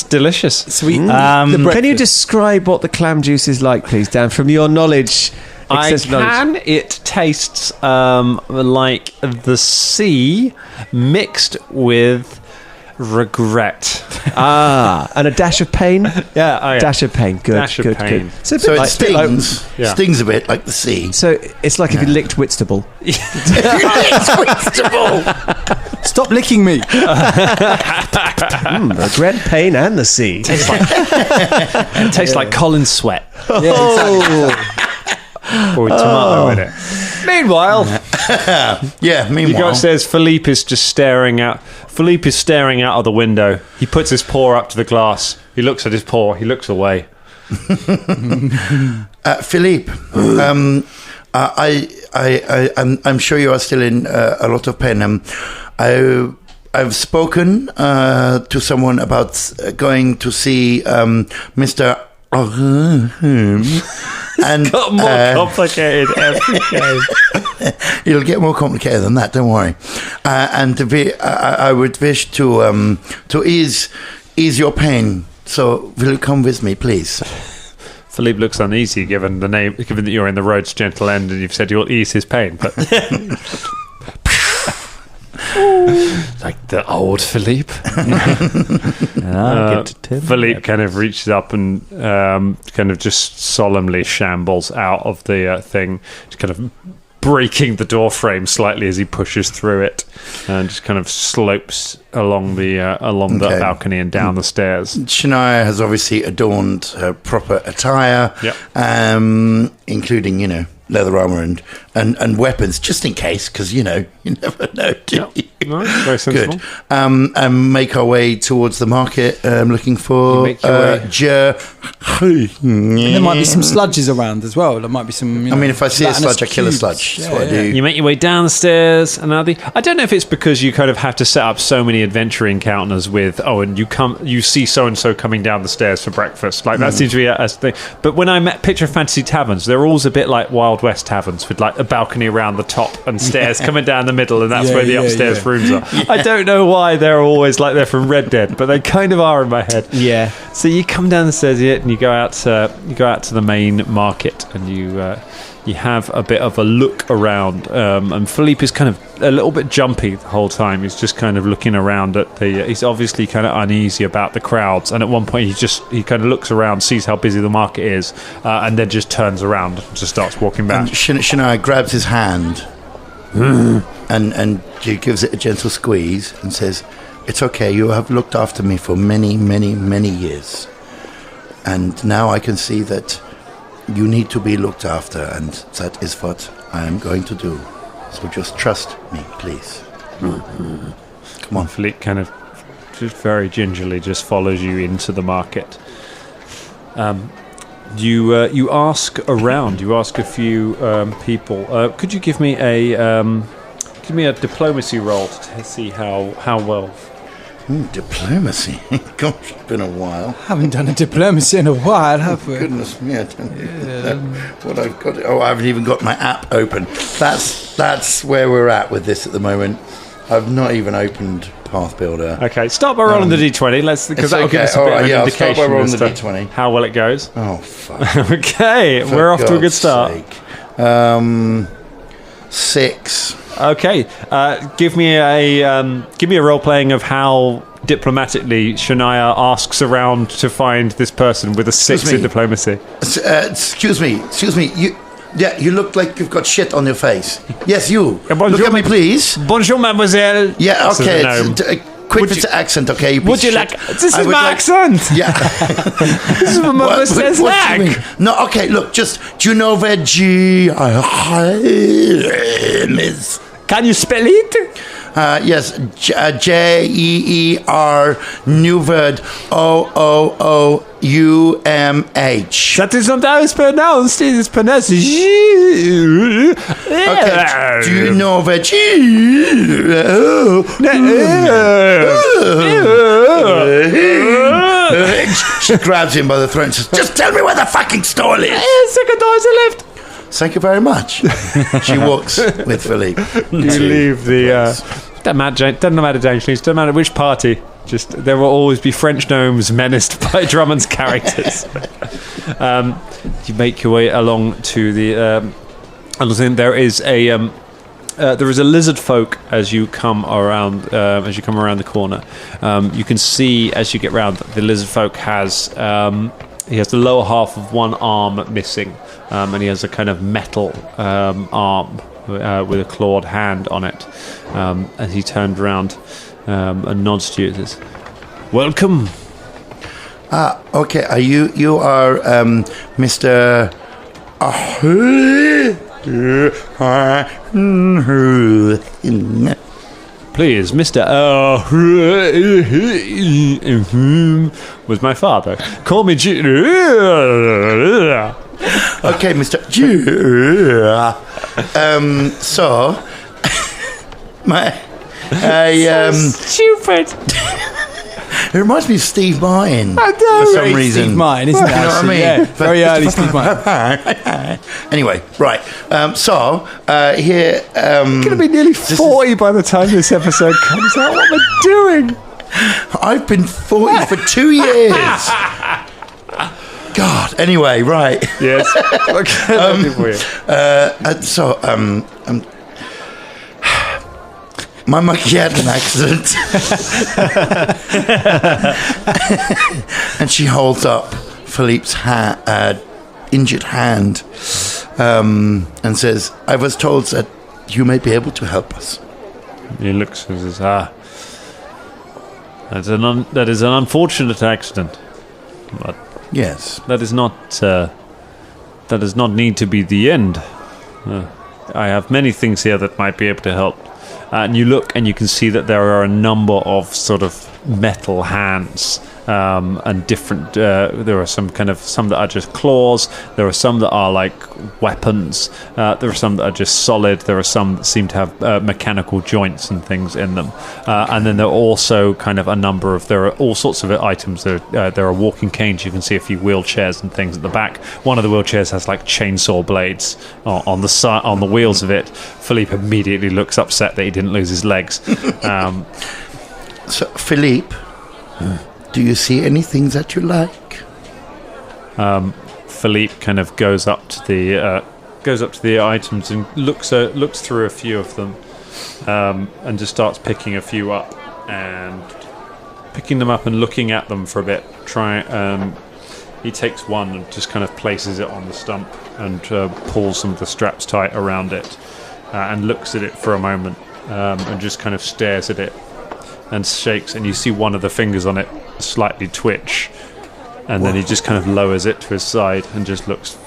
delicious. Sweet. Can you describe what the clam juice is like, please, Dan, from your knowledge? I extensive knowledge? can. It tastes like the sea mixed with regret. And a dash of pain? Yeah, Dash of pain. Good, Dash of good, pain. good. So, So it stings. Yeah. Stings a bit like the sea. So it's like if you licked Whitstable. Stop licking me. Regret, pain, and the sea. It tastes like Colin sweat. Yeah, Or with tomato in it. Meanwhile, Yeah, you go meanwhile. upstairs. Philippe is just staring out. Philippe is staring out of the window. He puts his paw up to the glass. He looks at his paw. He looks away. Philippe, I'm sure you are still in a lot of pain. I've spoken to someone about going to see Mr. and Got more complicated every game. it'll get more complicated than that. Don't worry. And to be, I would wish to ease your pain. So will you come with me, please? Philippe looks uneasy given that you're in the road's gentle end and you've said you'll ease his pain. But like the old Philippe. Philippe kind of reaches up and kind of just solemnly shambles out of the thing, just kind of breaking the door frame slightly as he pushes through it, and just kind of slopes along the Okay. balcony and down the stairs. Shania has obviously adorned her proper attire, Yep. Including, leather armor and weapons, just in case, because, you never know, do you? No, very sensible. Good. And make our way towards the market, looking for You make your way. There might be some sludges around as well. There might be some. if I see a gelatinous sludge, I kill a cubes. sludge. That's Yeah, what I do. You make your way down the stairs, and I don't know if it's because you kind of have to set up so many adventure encounters with, and you see so and so coming down the stairs for breakfast. Like that seems to be a thing. But when I met Picture Fantasy taverns, they're always a bit like Wild West taverns with like a balcony around the top and stairs coming down the middle, and that's where the upstairs rooms are. I don't know why they're always like they're from Red Dead, but they kind of are in my head. Yeah. So you come down the stairs and you go out to the main market, and you have a bit of a look around. And Philippe is kind of a little bit jumpy the whole time. He's just kind of looking around at the. He's obviously kind of uneasy about the crowds, and at one point he kind of looks around, sees how busy the market is, and then just turns around and just starts walking back. And Shania grabs his hand and she gives it a gentle squeeze and says, "It's okay, you have looked after me for many, many, many years. And now I can see that you need to be looked after, and that is what I am going to do." So just trust me, please. Come on. Philippe kind of just very gingerly just follows you into the market. You ask around. You ask a few people. Could you give me a diplomacy roll to see how well? Diplomacy? Gosh, it's been a while. Haven't done a diplomacy in a while, have we? Goodness me, I don't know what I've got. Oh, I haven't even got my app open. That's where we're at with this at the moment. I've not even opened Path Builder. Okay, start by rolling the d20. Because that'll give us a bit of an indication. I'll start by rolling the as to d20. how well it goes. Oh, fuck. Okay, For we're off to a good God's start. sake. 6. Okay, give me a role playing of how diplomatically Shania asks around to find this person with a 6 in diplomacy. Excuse me. You look like you've got shit on your face. Yes, you. Look at me, please. Bonjour, mademoiselle. Yeah, okay. Quit with the accent, okay? Would you like... This is my accent. Yeah. This is my mademoiselle's leg. No, okay, look, just... Do you know where G is? Can you spell it? Yes, Jeer, new word, OOOUMH. That is not how it's pronounced. It is pronounced... Okay, do you know where She grabs him by the throat and says, just tell me where the fucking stall is. Second door is the left. Thank you very much. She walks with Philippe. You leave the... doesn't matter Danes, doesn't matter which party. Just there will always be French gnomes menaced by Drummond's characters. You make your way along to the... there is a lizard folk as you come around the corner. You can see as you get round that the lizard folk has he has the lower half of one arm missing, and he has a kind of metal arm with a clawed hand on it. As he turned around and nods to you, and says, "Welcome." Okay. Are you are Mr. Please, Mr. was my father. Call me G. Okay, Mr. So, stupid. It reminds me of Steve Martin. I know. For some reason. Steve Martin, isn't it? You know what I mean? Yeah, very early Steve Martin. Anyway, right. Here... I'm going to be nearly 40 by the time this episode comes out. What am I doing? I've been 40 for 2 years. God. Anyway, right. Yes. My monkey had an accident. And she holds up Philippe's injured hand and says, I was told that you may be able to help us. He looks and says, that is an unfortunate accident. But yes. That does not need to be the end. I have many things here that might be able to help. And you look and you can see that there are a number of sort of metal hands and different... there are some that are just claws. There are some that are like weapons. There are some that are just solid. There are some that seem to have mechanical joints and things in them. And then there are also kind of a number of... There are all sorts of items. There are walking canes. You can see a few wheelchairs and things at the back. One of the wheelchairs has like chainsaw blades on the wheels of it. Philippe immediately looks upset that he didn't lose his legs. So, Philippe... Do you see anything that you like? Philippe kind of goes up to the items and looks through a few of them, and just starts picking a few up and picking them up and looking at them for a bit. He takes one and just kind of places it on the stump and pulls some of the straps tight around it, and looks at it for a moment, and just kind of stares at it and shakes, and you see one of the fingers on it slightly twitch, and then he just kind of lowers it to his side and just looks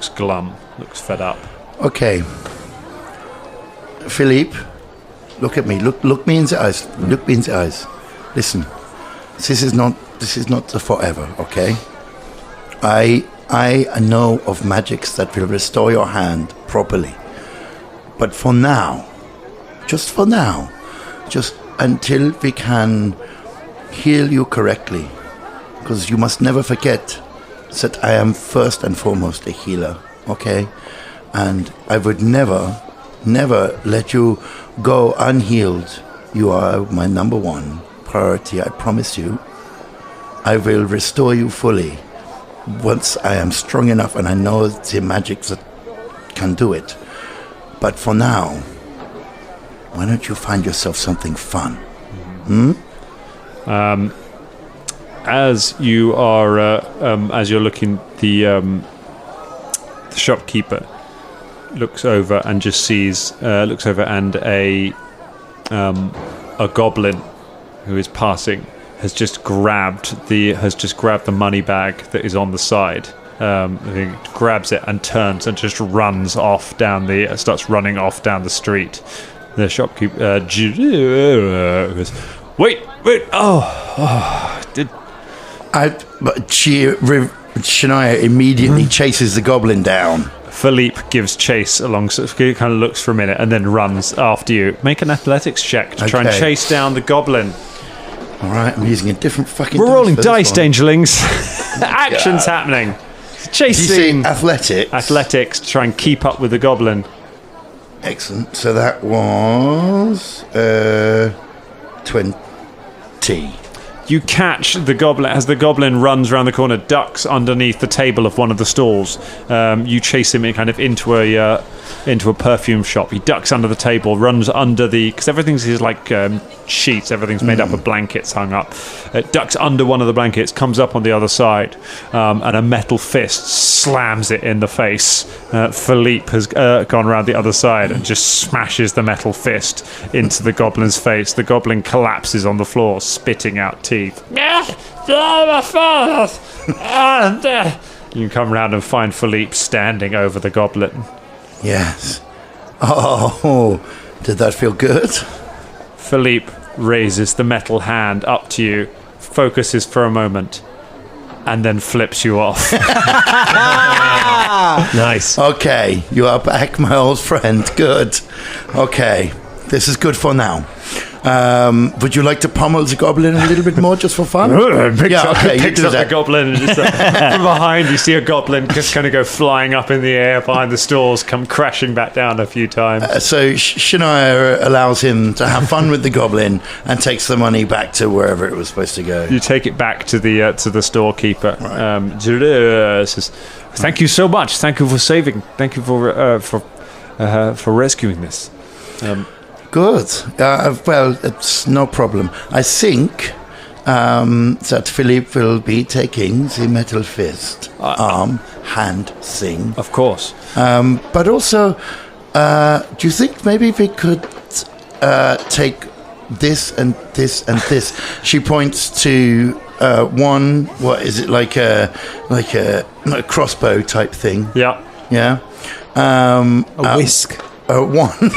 glum, looks fed up. Okay. Philippe, look at me. Look me in the eyes. Look me in the eyes. Listen, this is not the forever, okay? I know of magics that will restore your hand properly. But for now, just until we can heal you correctly, because you must never forget that I am first and foremost a healer, okay? And I would never let you go unhealed. You are my number one priority, I promise you. I will restore you fully once I am strong enough and I know the magics that can do it. But for now, why don't you find yourself something fun? As you are, as you're looking, the shopkeeper looks over and just sees, and a goblin who is passing has just grabbed the money bag that is on the side. He grabs it and turns and just runs off starts running off down the street. The shopkeeper goes, wait! Shania immediately chases the goblin down. Philippe gives chase along, he kind of looks for a minute and then runs after you. Make an athletics check to try and chase down the goblin. All right, I'm using a different fucking. We're rolling dice, Dangerlings. Action's happening. Chasing. Did you say athletics? Athletics to try and keep up with the goblin. Excellent. So that was 20. You catch the goblin as the goblin runs around the corner, ducks underneath the table of one of the stalls. You chase him into a perfume shop. He ducks under the table, runs under because everything's like sheets. Everything's made up of blankets hung up. Ducks under one of the blankets, comes up on the other side, and a metal fist slams it in the face. Philippe has gone around the other side and just smashes the metal fist into the goblin's face. The goblin collapses on the floor, spitting out teeth. You can come round and find Philippe standing over the goblin. Yes. Oh, did that feel good? Philippe raises the metal hand up to you, focuses for a moment, and then flips you off. Nice. Okay, you are back, my old friend. Good. Okay, this is good for now. Would you like to pummel the goblin a little bit more just for fun? Picks up the goblin and just from behind you see a goblin just kind of go flying up in the air behind the stalls, come crashing back down a few times. So Shania allows him to have fun with the goblin and takes the money back to wherever it was supposed to go. You take it back to the storekeeper. Right. Says, thank you so much. Thank you for saving. Thank you for rescuing this. Good. Well, it's no problem. I think that Philippe will be taking the metal fist, arm, hand thing. Of course. But also, do you think maybe we could take this and this and this? She points to one. What is it, like a crossbow type thing? Yeah. Yeah. A whisk. One.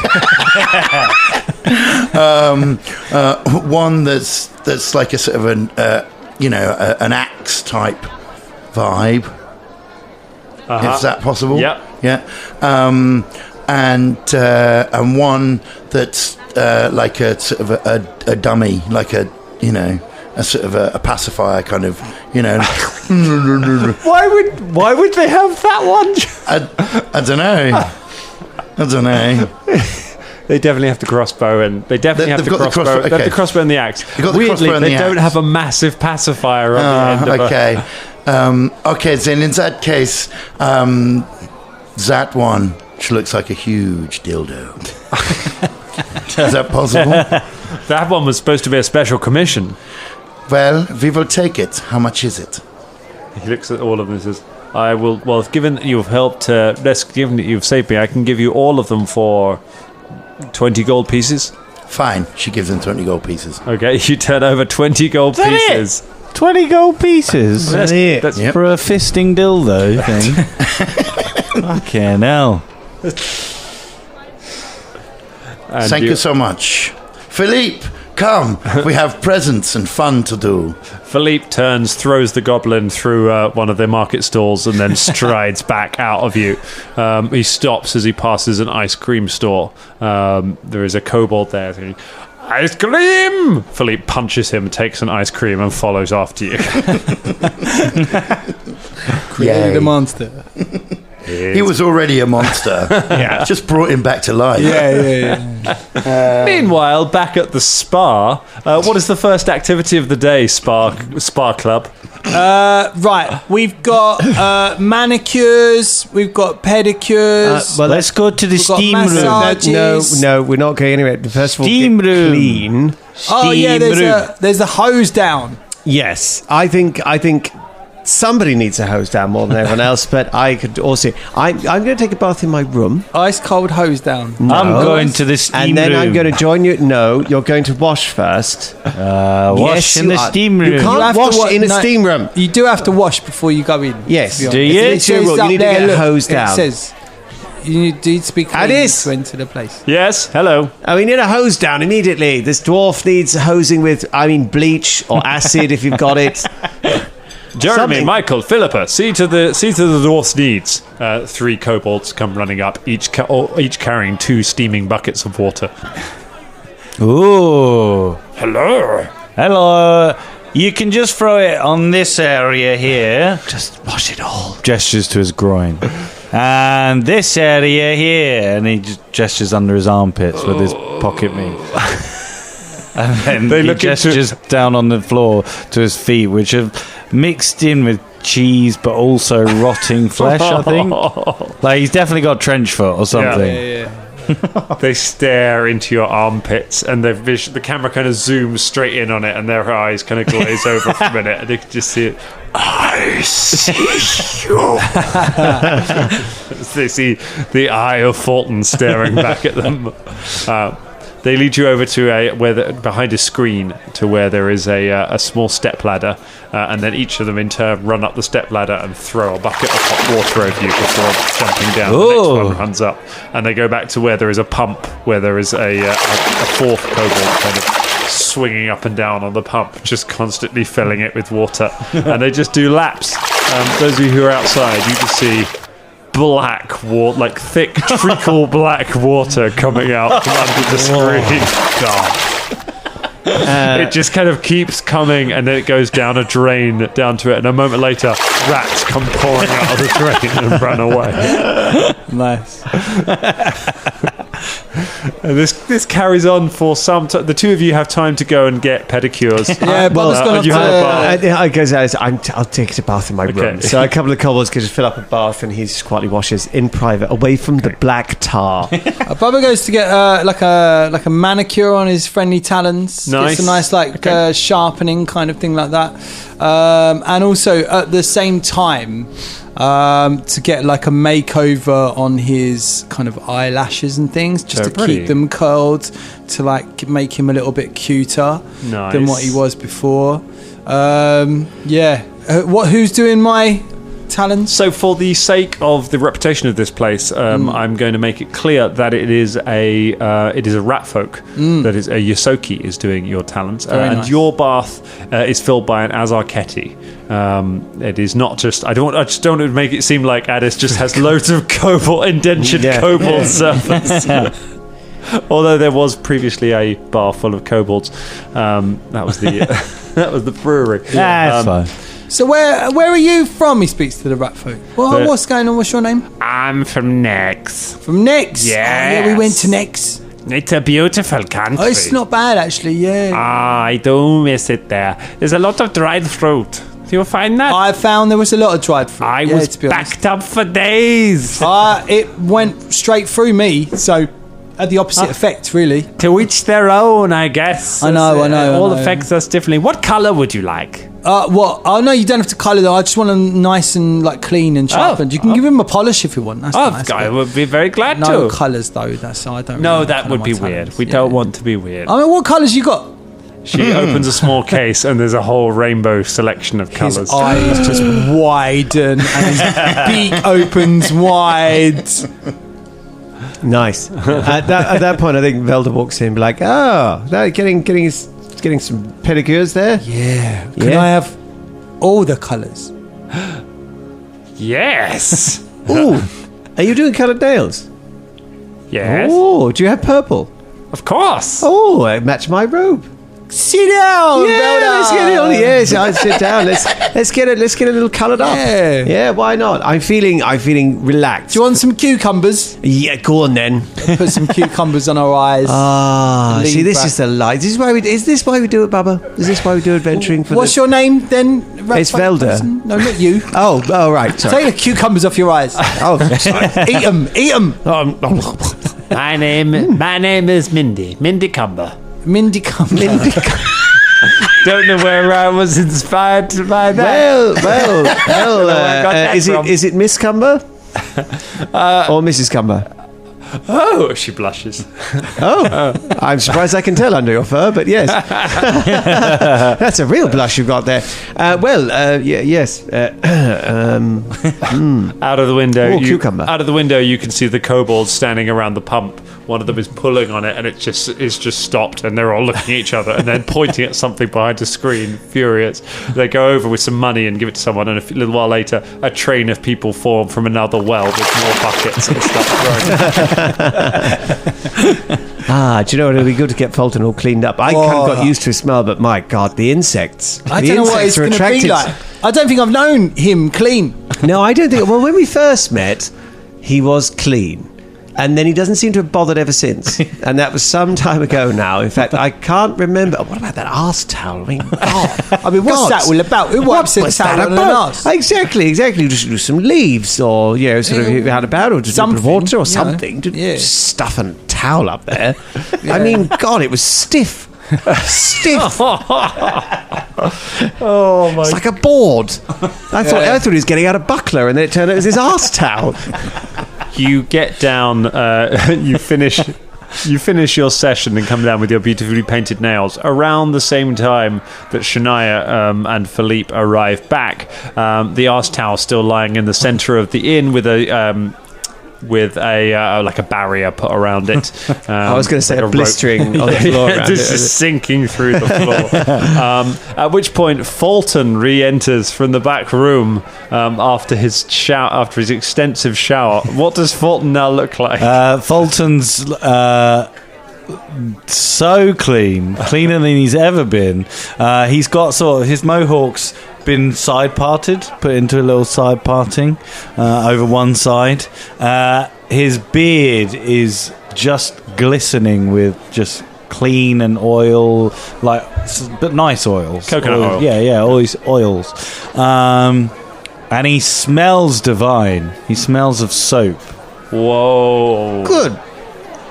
One that's like a sort of an axe type vibe. Is that possible? Yeah. Yeah. And one that's like a sort of a dummy, like a sort of a pacifier kind of, Why would they have that one? I don't know. I don't know. They definitely have the crossbow, and they definitely have the crossbow. They have the crossbow and the axe. Weirdly, they don't have a massive pacifier on the end of okay. Okay, then in that case, that one, she looks like a huge dildo. Is that possible? That one was supposed to be a special commission. Well, we will take it. How much is it? He looks at all of them and says, I will, well, given that you've helped, given that you've saved me, I can give you all of them for 20 gold pieces. Fine. She gives them 20 gold pieces. Okay, you turn over 20 gold pieces. 20 gold pieces? That's for a fisting dildo thing. Fucking hell. Thank you so much. Philippe, come. We have presents and fun to do. Philippe turns, throws the goblin through one of their market stalls, and then strides back out of you. He stops as he passes an ice cream store. There is a kobold there thinking, "Ice cream!" Philippe punches him, takes an ice cream, and follows after you. Created a monster. He was already a monster. Just brought him back to life. Meanwhile, back at the spa, what is the first activity of the day, Spa Club? Right, we've got manicures, we've got pedicures. Well, let's go to the steam room. No, we're not going anywhere. First of all, Steam get room. clean. Oh yeah, there's a hose down. Yes, I think somebody needs a hose down more than everyone else, but I could also... I'm going to take a bath in my room. Ice cold hose down. No. I'm going to the steam room. And then I'm going to join you... No, you're going to wash first. Wash in the steam room. You can't wash in a steam room. You do have to wash before you go in. Yes. Do you? It's a rule. You need to get a hose down. It says... You need to be clean to enter the place. Yes, hello. Oh, we need a hose down immediately. This dwarf needs hosing with, bleach or acid if you've got it. Jeremy, Michael, Philippa, see to the dwarf's needs. 3 kobolds come running up, each carrying 2 steaming buckets of water. Ooh. Hello. You can just throw it on this area here. Just wash it all. Gestures to his groin. And this area here. And he just gestures under his armpits with his pocket meat. And then he gestures down on the floor to his feet, which have mixed in with cheese but also rotting flesh, I think. Like he's definitely got trench foot or something. Yeah. They stare into your armpits, and the camera kind of zooms straight in on it, and their eyes kind of glaze over for a minute, and they can just see it. I see you. They see the eye of Folton staring back at them. They lead you over to behind a screen to where there is a small step ladder, and then each of them in turn run up the step ladder and throw a bucket of hot water over you before jumping down. The next one runs up, and they go back to where there is a pump, where there is a 4th kobold kind of swinging up and down on the pump, just constantly filling it with water, and they just do laps. Those of you who are outside, you just see black water, like thick treacle black water coming out from under the screen. God. It just kind of keeps coming, and then it goes down a drain down to it, and a moment later rats come pouring out of the drain and run away. Nice. And this carries on for some time. The 2 of you have time to go and get pedicures. Yeah, Bubba's gone up to... I'll take a bath in my room. So a couple of kobolds can just fill up a bath, and he just quietly washes in private, away from the black tar. Bubba goes to get like a manicure on his friendly talons. Nice. Gets a nice sharpening kind of thing like that. And also at the same time... to get like a makeover on his kind of eyelashes and things, just to keep them curled, to like make him a little bit cuter than what he was before. Who's doing my talents? So for the sake of the reputation of this place, I'm going to make it clear that it is a rat folk, that is a Yosoki is doing your talents, and nice. your bath is filled by an Azarketi. It is not just. I just don't want to make it seem like Addis just has loads of indentured kobold servants. Although there was previously a bar full of kobolds. That was the brewery. That's fine. So where are you from? He speaks to the rat folk. What's going on? What's your name? I'm from Nex. From Nex? Yes. Yeah, we went to Nex. It's a beautiful country. Oh, it's not bad actually, yeah. I do miss it there. There's a lot of dried fruit. Do you find that? I found there was a lot of dried fruit. I was backed up for days. It went straight through me, so had the opposite effect, really. To each their own, I guess. I know. All affects us differently. What colour would you like? What? Oh no, you don't have to colour them. I just want them nice and like clean and sharpened. You can give him a polish if you want. That's nice. I would be very glad to. No colours though. I don't. No, really that would be weird. We don't want to be weird. I mean, what colours you got? She opens a small case, and there's a whole rainbow selection of colours. His eyes just widen, and his beak opens wide. Nice. At that point, I think Velder walks in, and be like, getting some pedicures there. Yeah. Can I have all the colours? Yes. Ooh, are you doing coloured nails? Yes. Oh, do you have purple? Of course. Oh, it match my robe. Sit down, Yeah, Velder. let's get it on. Yes, I sit down. Let's get it a little coloured up. Yeah, why not? I'm feeling relaxed. Do you want some cucumbers? Yeah, go on then. Put some cucumbers on our eyes. See, Lean this back. is the light. Is this why we do it, Bubba? Is this why we do adventuring? What's your name then? It's Velder. No, not you. Oh, right. Sorry. Take the cucumbers off your eyes. Oh, sorry. Eat them. My name is Mindy. Mindy Cumber. Mindy Cumber. Don't know where I was inspired by that. Well. Is it Miss Cumber or Mrs. Cumber? Oh, she blushes. I'm surprised I can tell under your fur, but yes. That's a real blush you've got there. Yes. Out of the window, cucumber. Out of the window, you can see the kobolds standing around the pump. One of them is pulling on it, and it's just stopped, and they're all looking at each other, and then pointing at something behind a screen, furious. They go over with some money and give it to someone, and a little while later, a train of people form from another well with more buckets and start throwing. Do you know what? It'd be good to get Folton all cleaned up. I kind of got used to his smell, but my God, the insects. I don't know what it's going to be like. I don't think I've known him clean. No, I don't think. Well, when we first met, he was clean. And then he doesn't seem to have bothered ever since. And that was some time ago now. In fact, I can't remember. What about that arse towel? I mean, God. What's that all about? Who wipes a towel on an arse? Exactly. Just do some leaves or, sort of had about or just a bit of water or something. Just stuff a towel up there. I mean, God, it was stiff. Stiff. Oh my! It's like a board. I thought he was getting out a buckler, and then it turned out it was his arse towel. You get down. You finish your session and come down with your beautifully painted nails around the same time that Shania and Philipe arrive back. The arse towel still lying in the centre of the inn with a like a barrier put around it. I was going to say like a blistering on the floor. Just sinking through the floor. At which point Folton re-enters from the back room after his extensive shower. What does Folton now look like? Fulton's so cleaner than he's ever been. He's got sort of his mohawk's been side parted, put into a little side parting over one side. His beard is just glistening with just clean and oil, but nice oils, coconut oil. Yeah, all these oils. And he smells divine. He smells of soap. Whoa! Good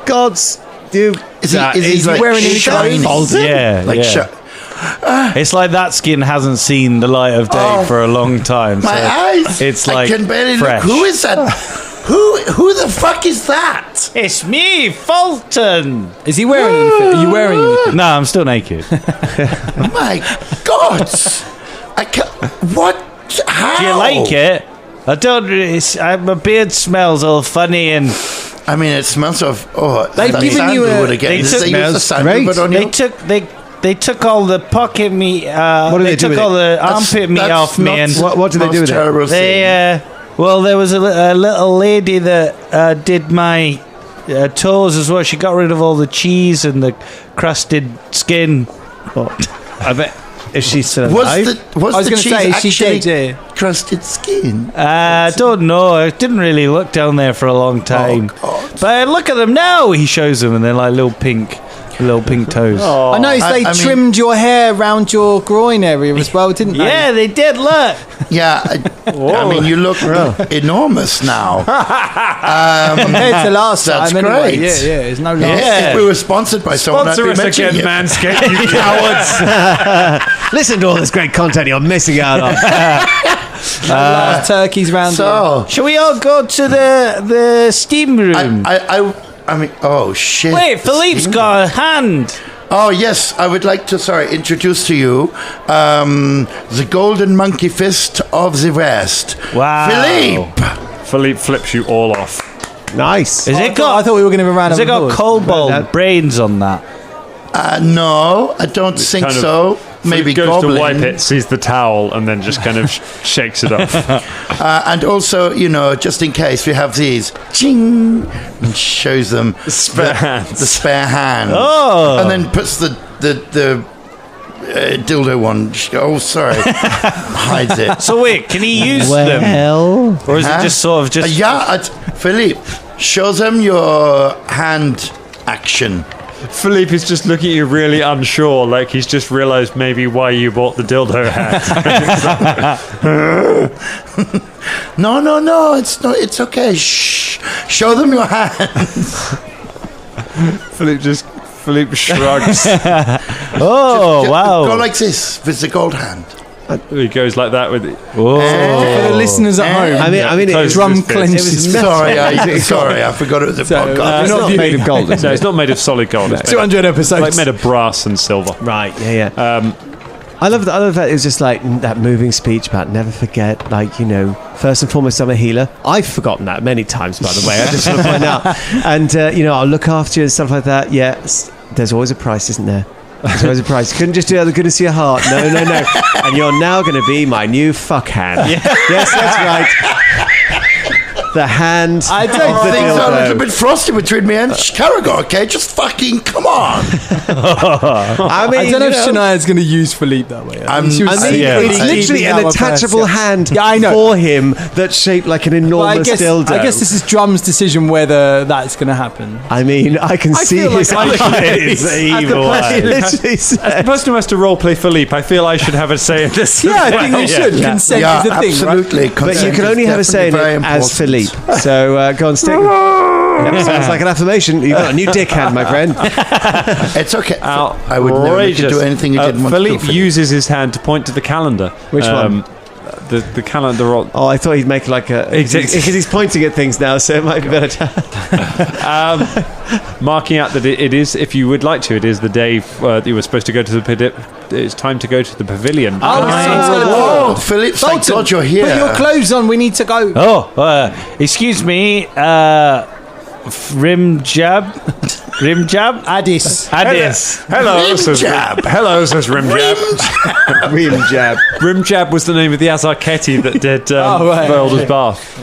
God's do. Is he like wearing any shiny? clothes? Yeah, Like yeah. It's like that skin hasn't seen the light of day for a long time. My eyes. It's like I can barely fresh. look. Who is that? Who the fuck is that? It's me, Folton. Is he wearing anything? Are you wearing anything? No, I'm still naked. My God! I can't. What? How? Do you like it? I don't. My beard smells all funny and. I mean, it smells of. They've given you sandalwood a- again. They Did took- they use the smells sandalwood on you? They took all the pocket meat. do They they do took with all it? the armpit meat That's off me, not and What do they do with it? terrible thing. they. Well, there was a little lady that did my toes as well. She got rid of all the cheese and the crusted skin. I bet. Is she still Was alive? the I was the going to cheese say, is she actually dead? crusted skin? I don't know. I didn't really look down there for a long time. God. But look at them now. He shows them, and they're like little pink toes. I noticed they I mean- trimmed your hair around your groin area as well, didn't they? Yeah, they did. Look. Yeah, I mean, you look enormous now. Compared to last That's time, anyway. great. Yeah, there's no last. If we were sponsored by someone, I'd be mentioning you. Manscaped, you cowards! Listen to all this great content you're missing out on. Last turkeys round here. So, Shall we all go to the steam room? I mean, oh shit! Wait, Philippe's got a hand. Oh yes, I would like to introduce to you the Golden Monkey Fist of the West. Wow. Philippe. Philippe flips you all off. Nice. Is it got? I thought we were going to have a round Has of it got applause. cobalt brains on that? No, I don't think kind of- so. Maybe goes goblin. to wipe it, sees the towel, and then just kind of shakes it off. And also, just in case, we have these. Ching! And shows them the spare hands. The spare hand. Oh. And then puts the dildo one. Oh, sorry. Hides it. So wait, can he use them? Or is it just sort of just... Philippe, show them your hand action. Philippe is just looking at you really unsure, like he's just realised maybe why you bought the dildo hat. No, it's not. It's okay. Shh. Show them your hands. Philippe shrugs. wow. Go like this with the gold hand. He goes like that with it. For the listeners at home, I mean, it drum clenches. Sorry, I forgot it was a podcast. It's not made of gold. No, it's not made of solid gold. It's 200 episodes. like made of brass and silver. Right, yeah. I love that it was just like that moving speech about never forget, first and foremost, I'm a healer. I've forgotten that many times, by the way. I just want to point out. And, I'll look after you and stuff like that. Yes, there's always a price, isn't there? There's always a price. You couldn't just do out of the goodness of your heart. No. And you're now going to be my new fuck hand. Yeah. Yes, that's right. The hand. I don't think things are a little bit frosty between me and Carragher, okay? Just fucking come on. I don't know if Shania's going to use Philippe that way. It's literally an attachable hand for him that's shaped like an enormous dildo. I guess this is Drum's decision whether that's going to happen. I mean, I can see his eyes. Evil eyes. As the person who has to roleplay Philippe, I feel I should have a say in this. Yeah, I think you should. Consent is the thing, absolutely. right? But you can only have a say in it as Philippe. So go on, stick. Sounds like an affirmation. You've got a new dick hand, my friend. It's okay. I would never make you do anything you didn't want to do. Philippe uses his hand to point to the calendar. Which one? The calendar. Oh, I thought he'd make like a... Exactly. Because he's pointing at things now, so it might be better to... Marking out that it is, if you would like to, it is the day that you were supposed to go to the... It's time to go to the pavilion. Philippe, thank God you're here. Put your clothes on, we need to go. Excuse me, Rim jab? Addis. Hello, says Rim Jab. Rim jab. Rim Jab was the name of the Azarketti that did Velder's bath.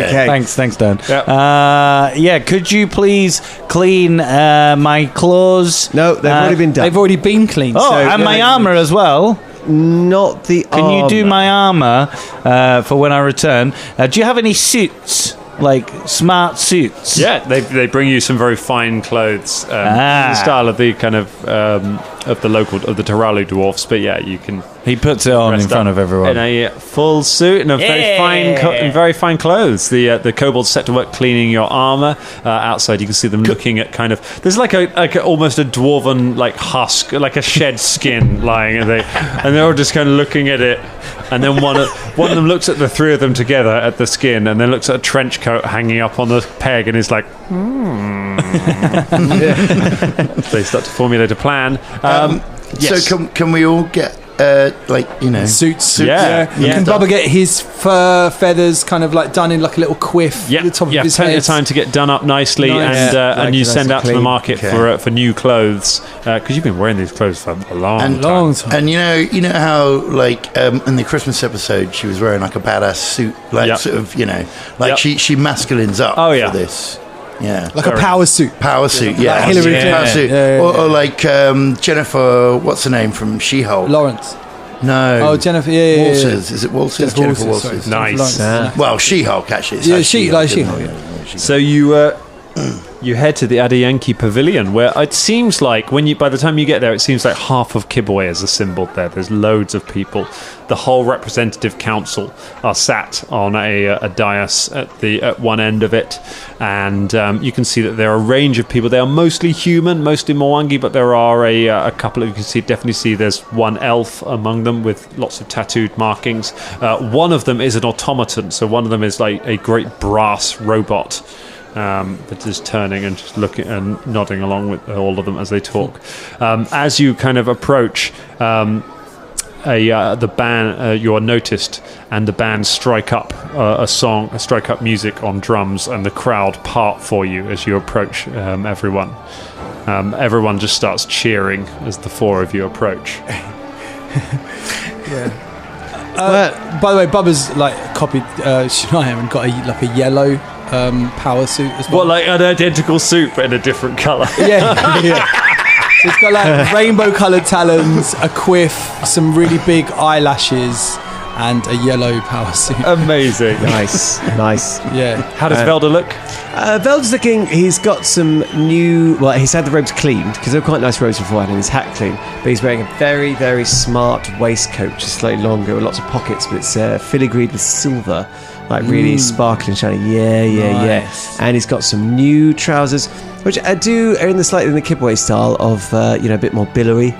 Okay. Thanks, Dan. Yep. Could you please clean my clothes? No, they've already been done. They've already been cleaned. And my armour as well. Not the Can armor. you do my armour for when I return? Do you have any suits? Like smart suits? Yeah, they bring you some very fine clothes, in the style of the kind of the Taralu dwarfs. But yeah, you can. He puts it on in front of everyone in a full suit and a very fine clothes. The kobolds set to work cleaning your armor. Outside, you can see them looking at kind of. There's like almost a dwarven like husk, like a shed skin lying, and they're all just kind of looking at it. And then one of them looks at the three of them together at the skin, and then looks at a trench coat hanging up on the peg, and is like, They start to formulate a plan. Yes. So can we all get suits? Yeah. Can Bubba get his fur feathers kind of like done in like a little quiff at the top of his head? Plenty of time to get done up nicely, and you send out to the market for new clothes, because you've been wearing these clothes for a long time. And you know how in the Christmas episode she was wearing like a badass suit, she masculines up for this. Yeah, like a power suit. Power suit, yeah. Like Hillary Power suit. Or like Jennifer, what's her name from She-Hulk? Lawrence. No. Oh, Jennifer. Walters. Is it Walters? Jennifer Walters. Nice. Well, She-Hulk actually. She-Hulk. So you head to the Adiyanki Pavilion, where it seems like by the time you get there, it seems like half of Kibwe is assembled there. There's loads of people. The whole representative council are sat on a dais at one end of it, and you can see that there are a range of people. They are mostly human, mostly Mwangi, but there are a couple of, you can definitely see there's one elf among them with lots of tattooed markings. One of them is an automaton, so one of them is like a great brass robot. That is turning and just looking and nodding along with all of them as they talk. As you kind of approach, the band, you are noticed, and the band strike up strike up music on drums, and the crowd part for you as you approach everyone. Everyone just starts cheering as the four of you approach. By the way, Bubba's copied Shania and got a yellow power suit as well. What, like an identical suit but in a different colour? Yeah. So it's got rainbow coloured talons, a quiff, some really big eyelashes, and a yellow power suit. Amazing. Nice. Yeah. How does Velder look? Velder's looking, he's got some new, he's had the robes cleaned, because they were quite nice robes beforehand, and his hat clean, but he's wearing a very, very smart waistcoat, just slightly longer, with lots of pockets, but it's filigreed with silver, really sparkling, shiny. Yeah. And he's got some new trousers, which are in the Kibwe style of, a bit more billowy,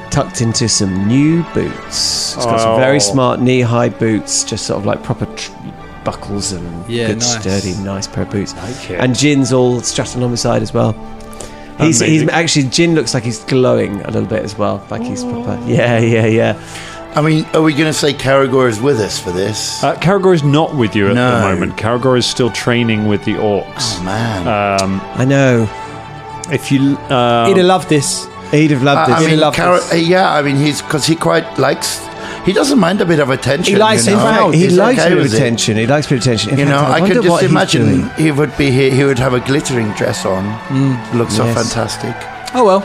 tucked into some new boots. It's got some very smart knee-high boots, just sort of like proper buckles and good sturdy, nice pair of boots. Okay. And Jin's all strapped on his side as well. He's actually, Jin looks like he's glowing a little bit as well, like he's proper. Yeah. I mean, are we going to say Karagor is with us for this? Karagor is not with you at the moment. Karagor is still training with the orcs. Oh man, I know. If you, he'd have loved this. He'd have loved this. He quite likes. He doesn't mind a bit of attention. He likes it. He likes a bit of attention. He likes a bit of attention. I could just imagine he would be here. He would have a glittering dress on. Looks so fantastic. Oh well.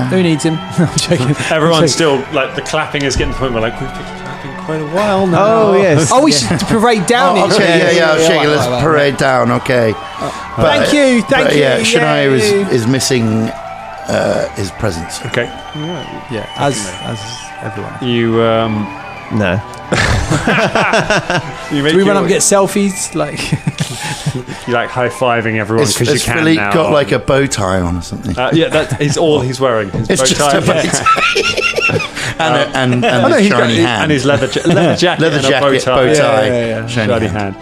Who needs him? I'm joking. Everyone's still the clapping is getting to the point where we've been clapping quite a while now. Oh yes. We should parade down. Okay, let's parade down. Okay. Thank you. Yeah, Shania is missing his presence. Okay. Yeah. As everyone. You no. Do we run up and get selfies? You high-fiving everyone because you can Philippe now. got a bow tie on or something? That is all he's wearing. His it's bow just tie. a bow tie. and his shiny hand. And his leather jacket bow tie. Shiny hand.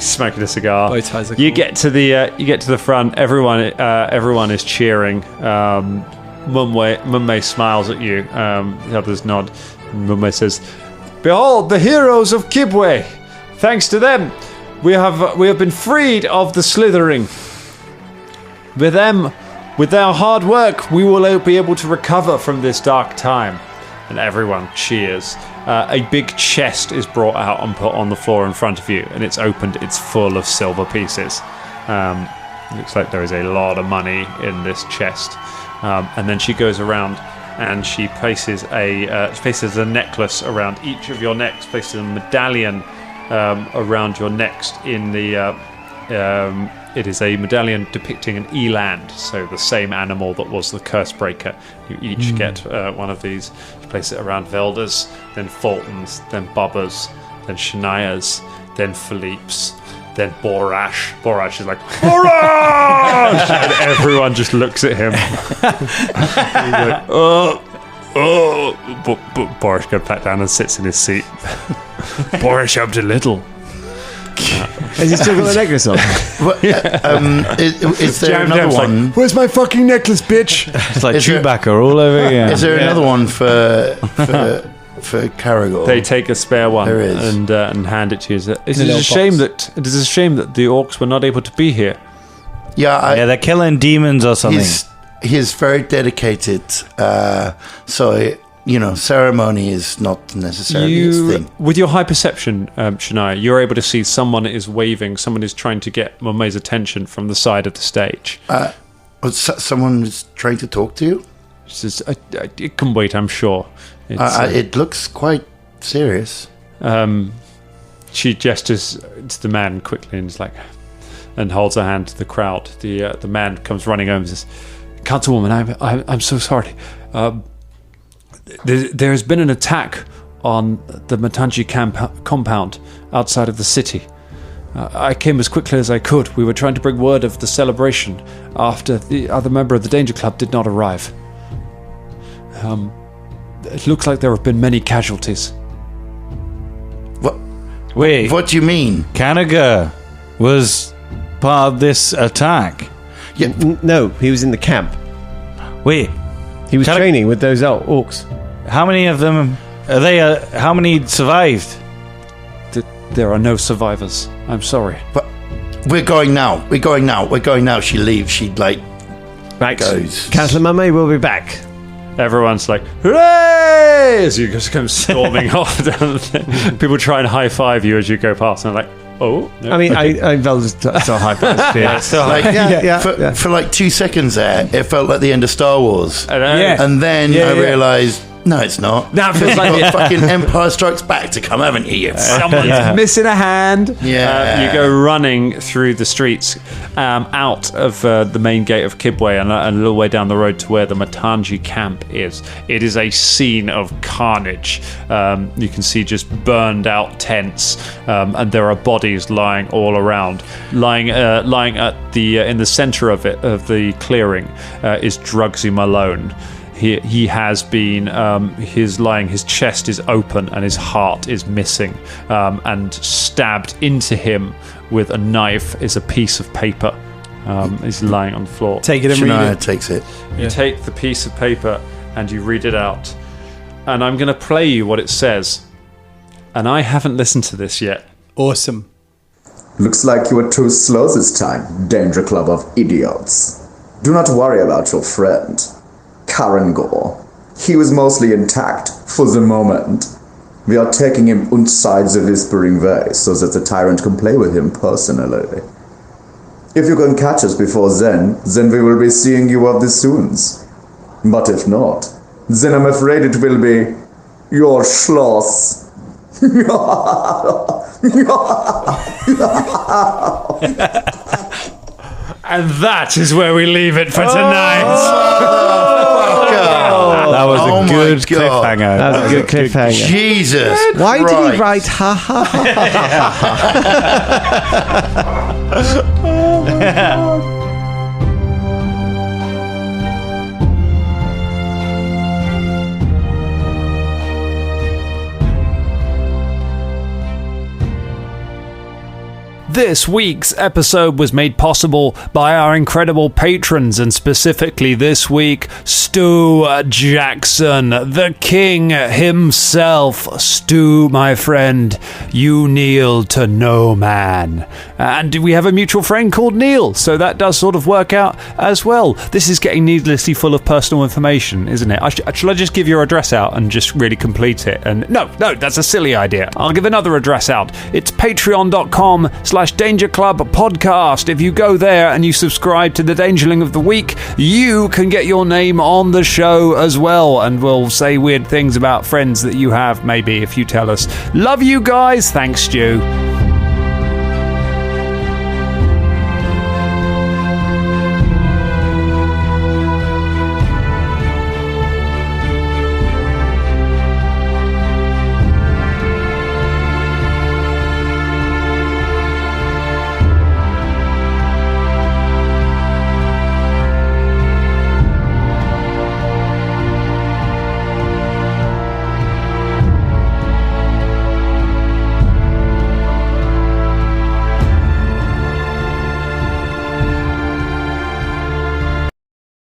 Smoking a cigar. Bow ties are you cool. get to the front. Everyone is cheering. Mumwe smiles at you. The others nod. Mumwe says, "Behold, the heroes of Kibwe! Thanks to them, we have been freed of the slithering. With their hard work, we will be able to recover from this dark time." And everyone cheers. A big chest is brought out and put on the floor in front of you, and it's opened. It's full of silver pieces. Looks like there is a lot of money in this chest. And then she goes around and she places a necklace around each of your necks, places a medallion around your necks. It is a medallion depicting an eland, so the same animal that was the curse breaker. You each get one of these. You place it around Velder's, then Folton's, then Bubba's, then Shania's, then Philippe's, then Borash. Borash is like, Borash! And everyone just looks at him. He's like, Borash goes back down and sits in his seat. Borash up to little. Has he still got the necklace on? Is there another one? Where's my fucking necklace, bitch? It's like Chewbacca all over again. Is there another one for Karagor? They take a spare one There is. and hand it to you. It is a shame that the orcs were not able to be here. Yeah, they're killing demons or something. He's very dedicated. So ceremony is not necessarily his thing. With your high perception, Shania, you're able to see someone is waving. Someone is trying to get Mome's attention from the side of the stage. Someone is trying to talk to you? She says, it can wait, I'm sure. It looks quite serious. She gestures to the man quickly and is like, and holds her hand to the crowd. The man comes running over and says, "Councilwoman, I'm so sorry. There has been an attack on the Matanji compound outside of the city. I came as quickly as I could. We were trying to bring word of the celebration after the other member of the Danger Club did not arrive. It looks like there have been many casualties." What? Wait, what do you mean? Kanaga was part of this attack. Yeah. No, he was in the camp. Wait, he was training with those orcs. How many of them Are they? How many survived? There are no survivors. I'm sorry. But we're going now. We're going now. She leaves. She Right. goes. Councillor Mummy will be back. Everyone's like, hooray! As you just come storming off. People try and high five you as you go past, and they're like, oh. No. I mean, I Velder's still high five. Yeah, still Like, high. for like 2 seconds there, it felt like the end of Star Wars. I know. Yeah. And then I realised, no, it's not. Now it feels You've like got fucking Empire Strikes Back to come, haven't you? someone's missing a hand. Yeah. You go running through the streets out of the main gate of Kibwe and a little way down the road to where the Matangi camp is. It is a scene of carnage. You can see just burned out tents, and there are bodies lying all around. Lying at the in the centre of the clearing is Drugsy Malone. He has been, his chest is open and his heart is missing, and stabbed into him with a knife is a piece of paper. He's lying on the floor. Take it and read Shania it. takes it. You take the piece of paper and you read it out. And I'm going to play you what it says. And I haven't listened to this yet. Awesome. Looks like you were too slow this time, Danger Club of Idiots. Do not worry about your friend, Karangor. He was mostly intact for the moment. We are taking him inside the Whispering Way so that the tyrant can play with him personally. If you can catch us before then we will be seeing you of the Soons. But if not, then I'm afraid it will be your Schloss. And that is where we leave it for tonight. That was Oh a my good God. cliffhanger. That was a good cliffhanger. Jesus. Why did Christ. he write ha ha ha? This week's episode was made possible by our incredible patrons, and specifically this week, Stu Jackson, the king himself. Stu, my friend, you kneel to no man. And we have a mutual friend called Neil, so that does sort of work out as well. This is getting needlessly full of personal information, isn't it? Shall I just give your address out and just really complete it? And no, that's a silly idea. I'll give another address out. It's patreon.com/Danger Club Podcast. If you go there and you subscribe to the Dangerling of the Week, you can get your name on the show as well, and we'll say weird things about friends that you have, maybe, if you tell us. Love you guys. Thanks, Stu.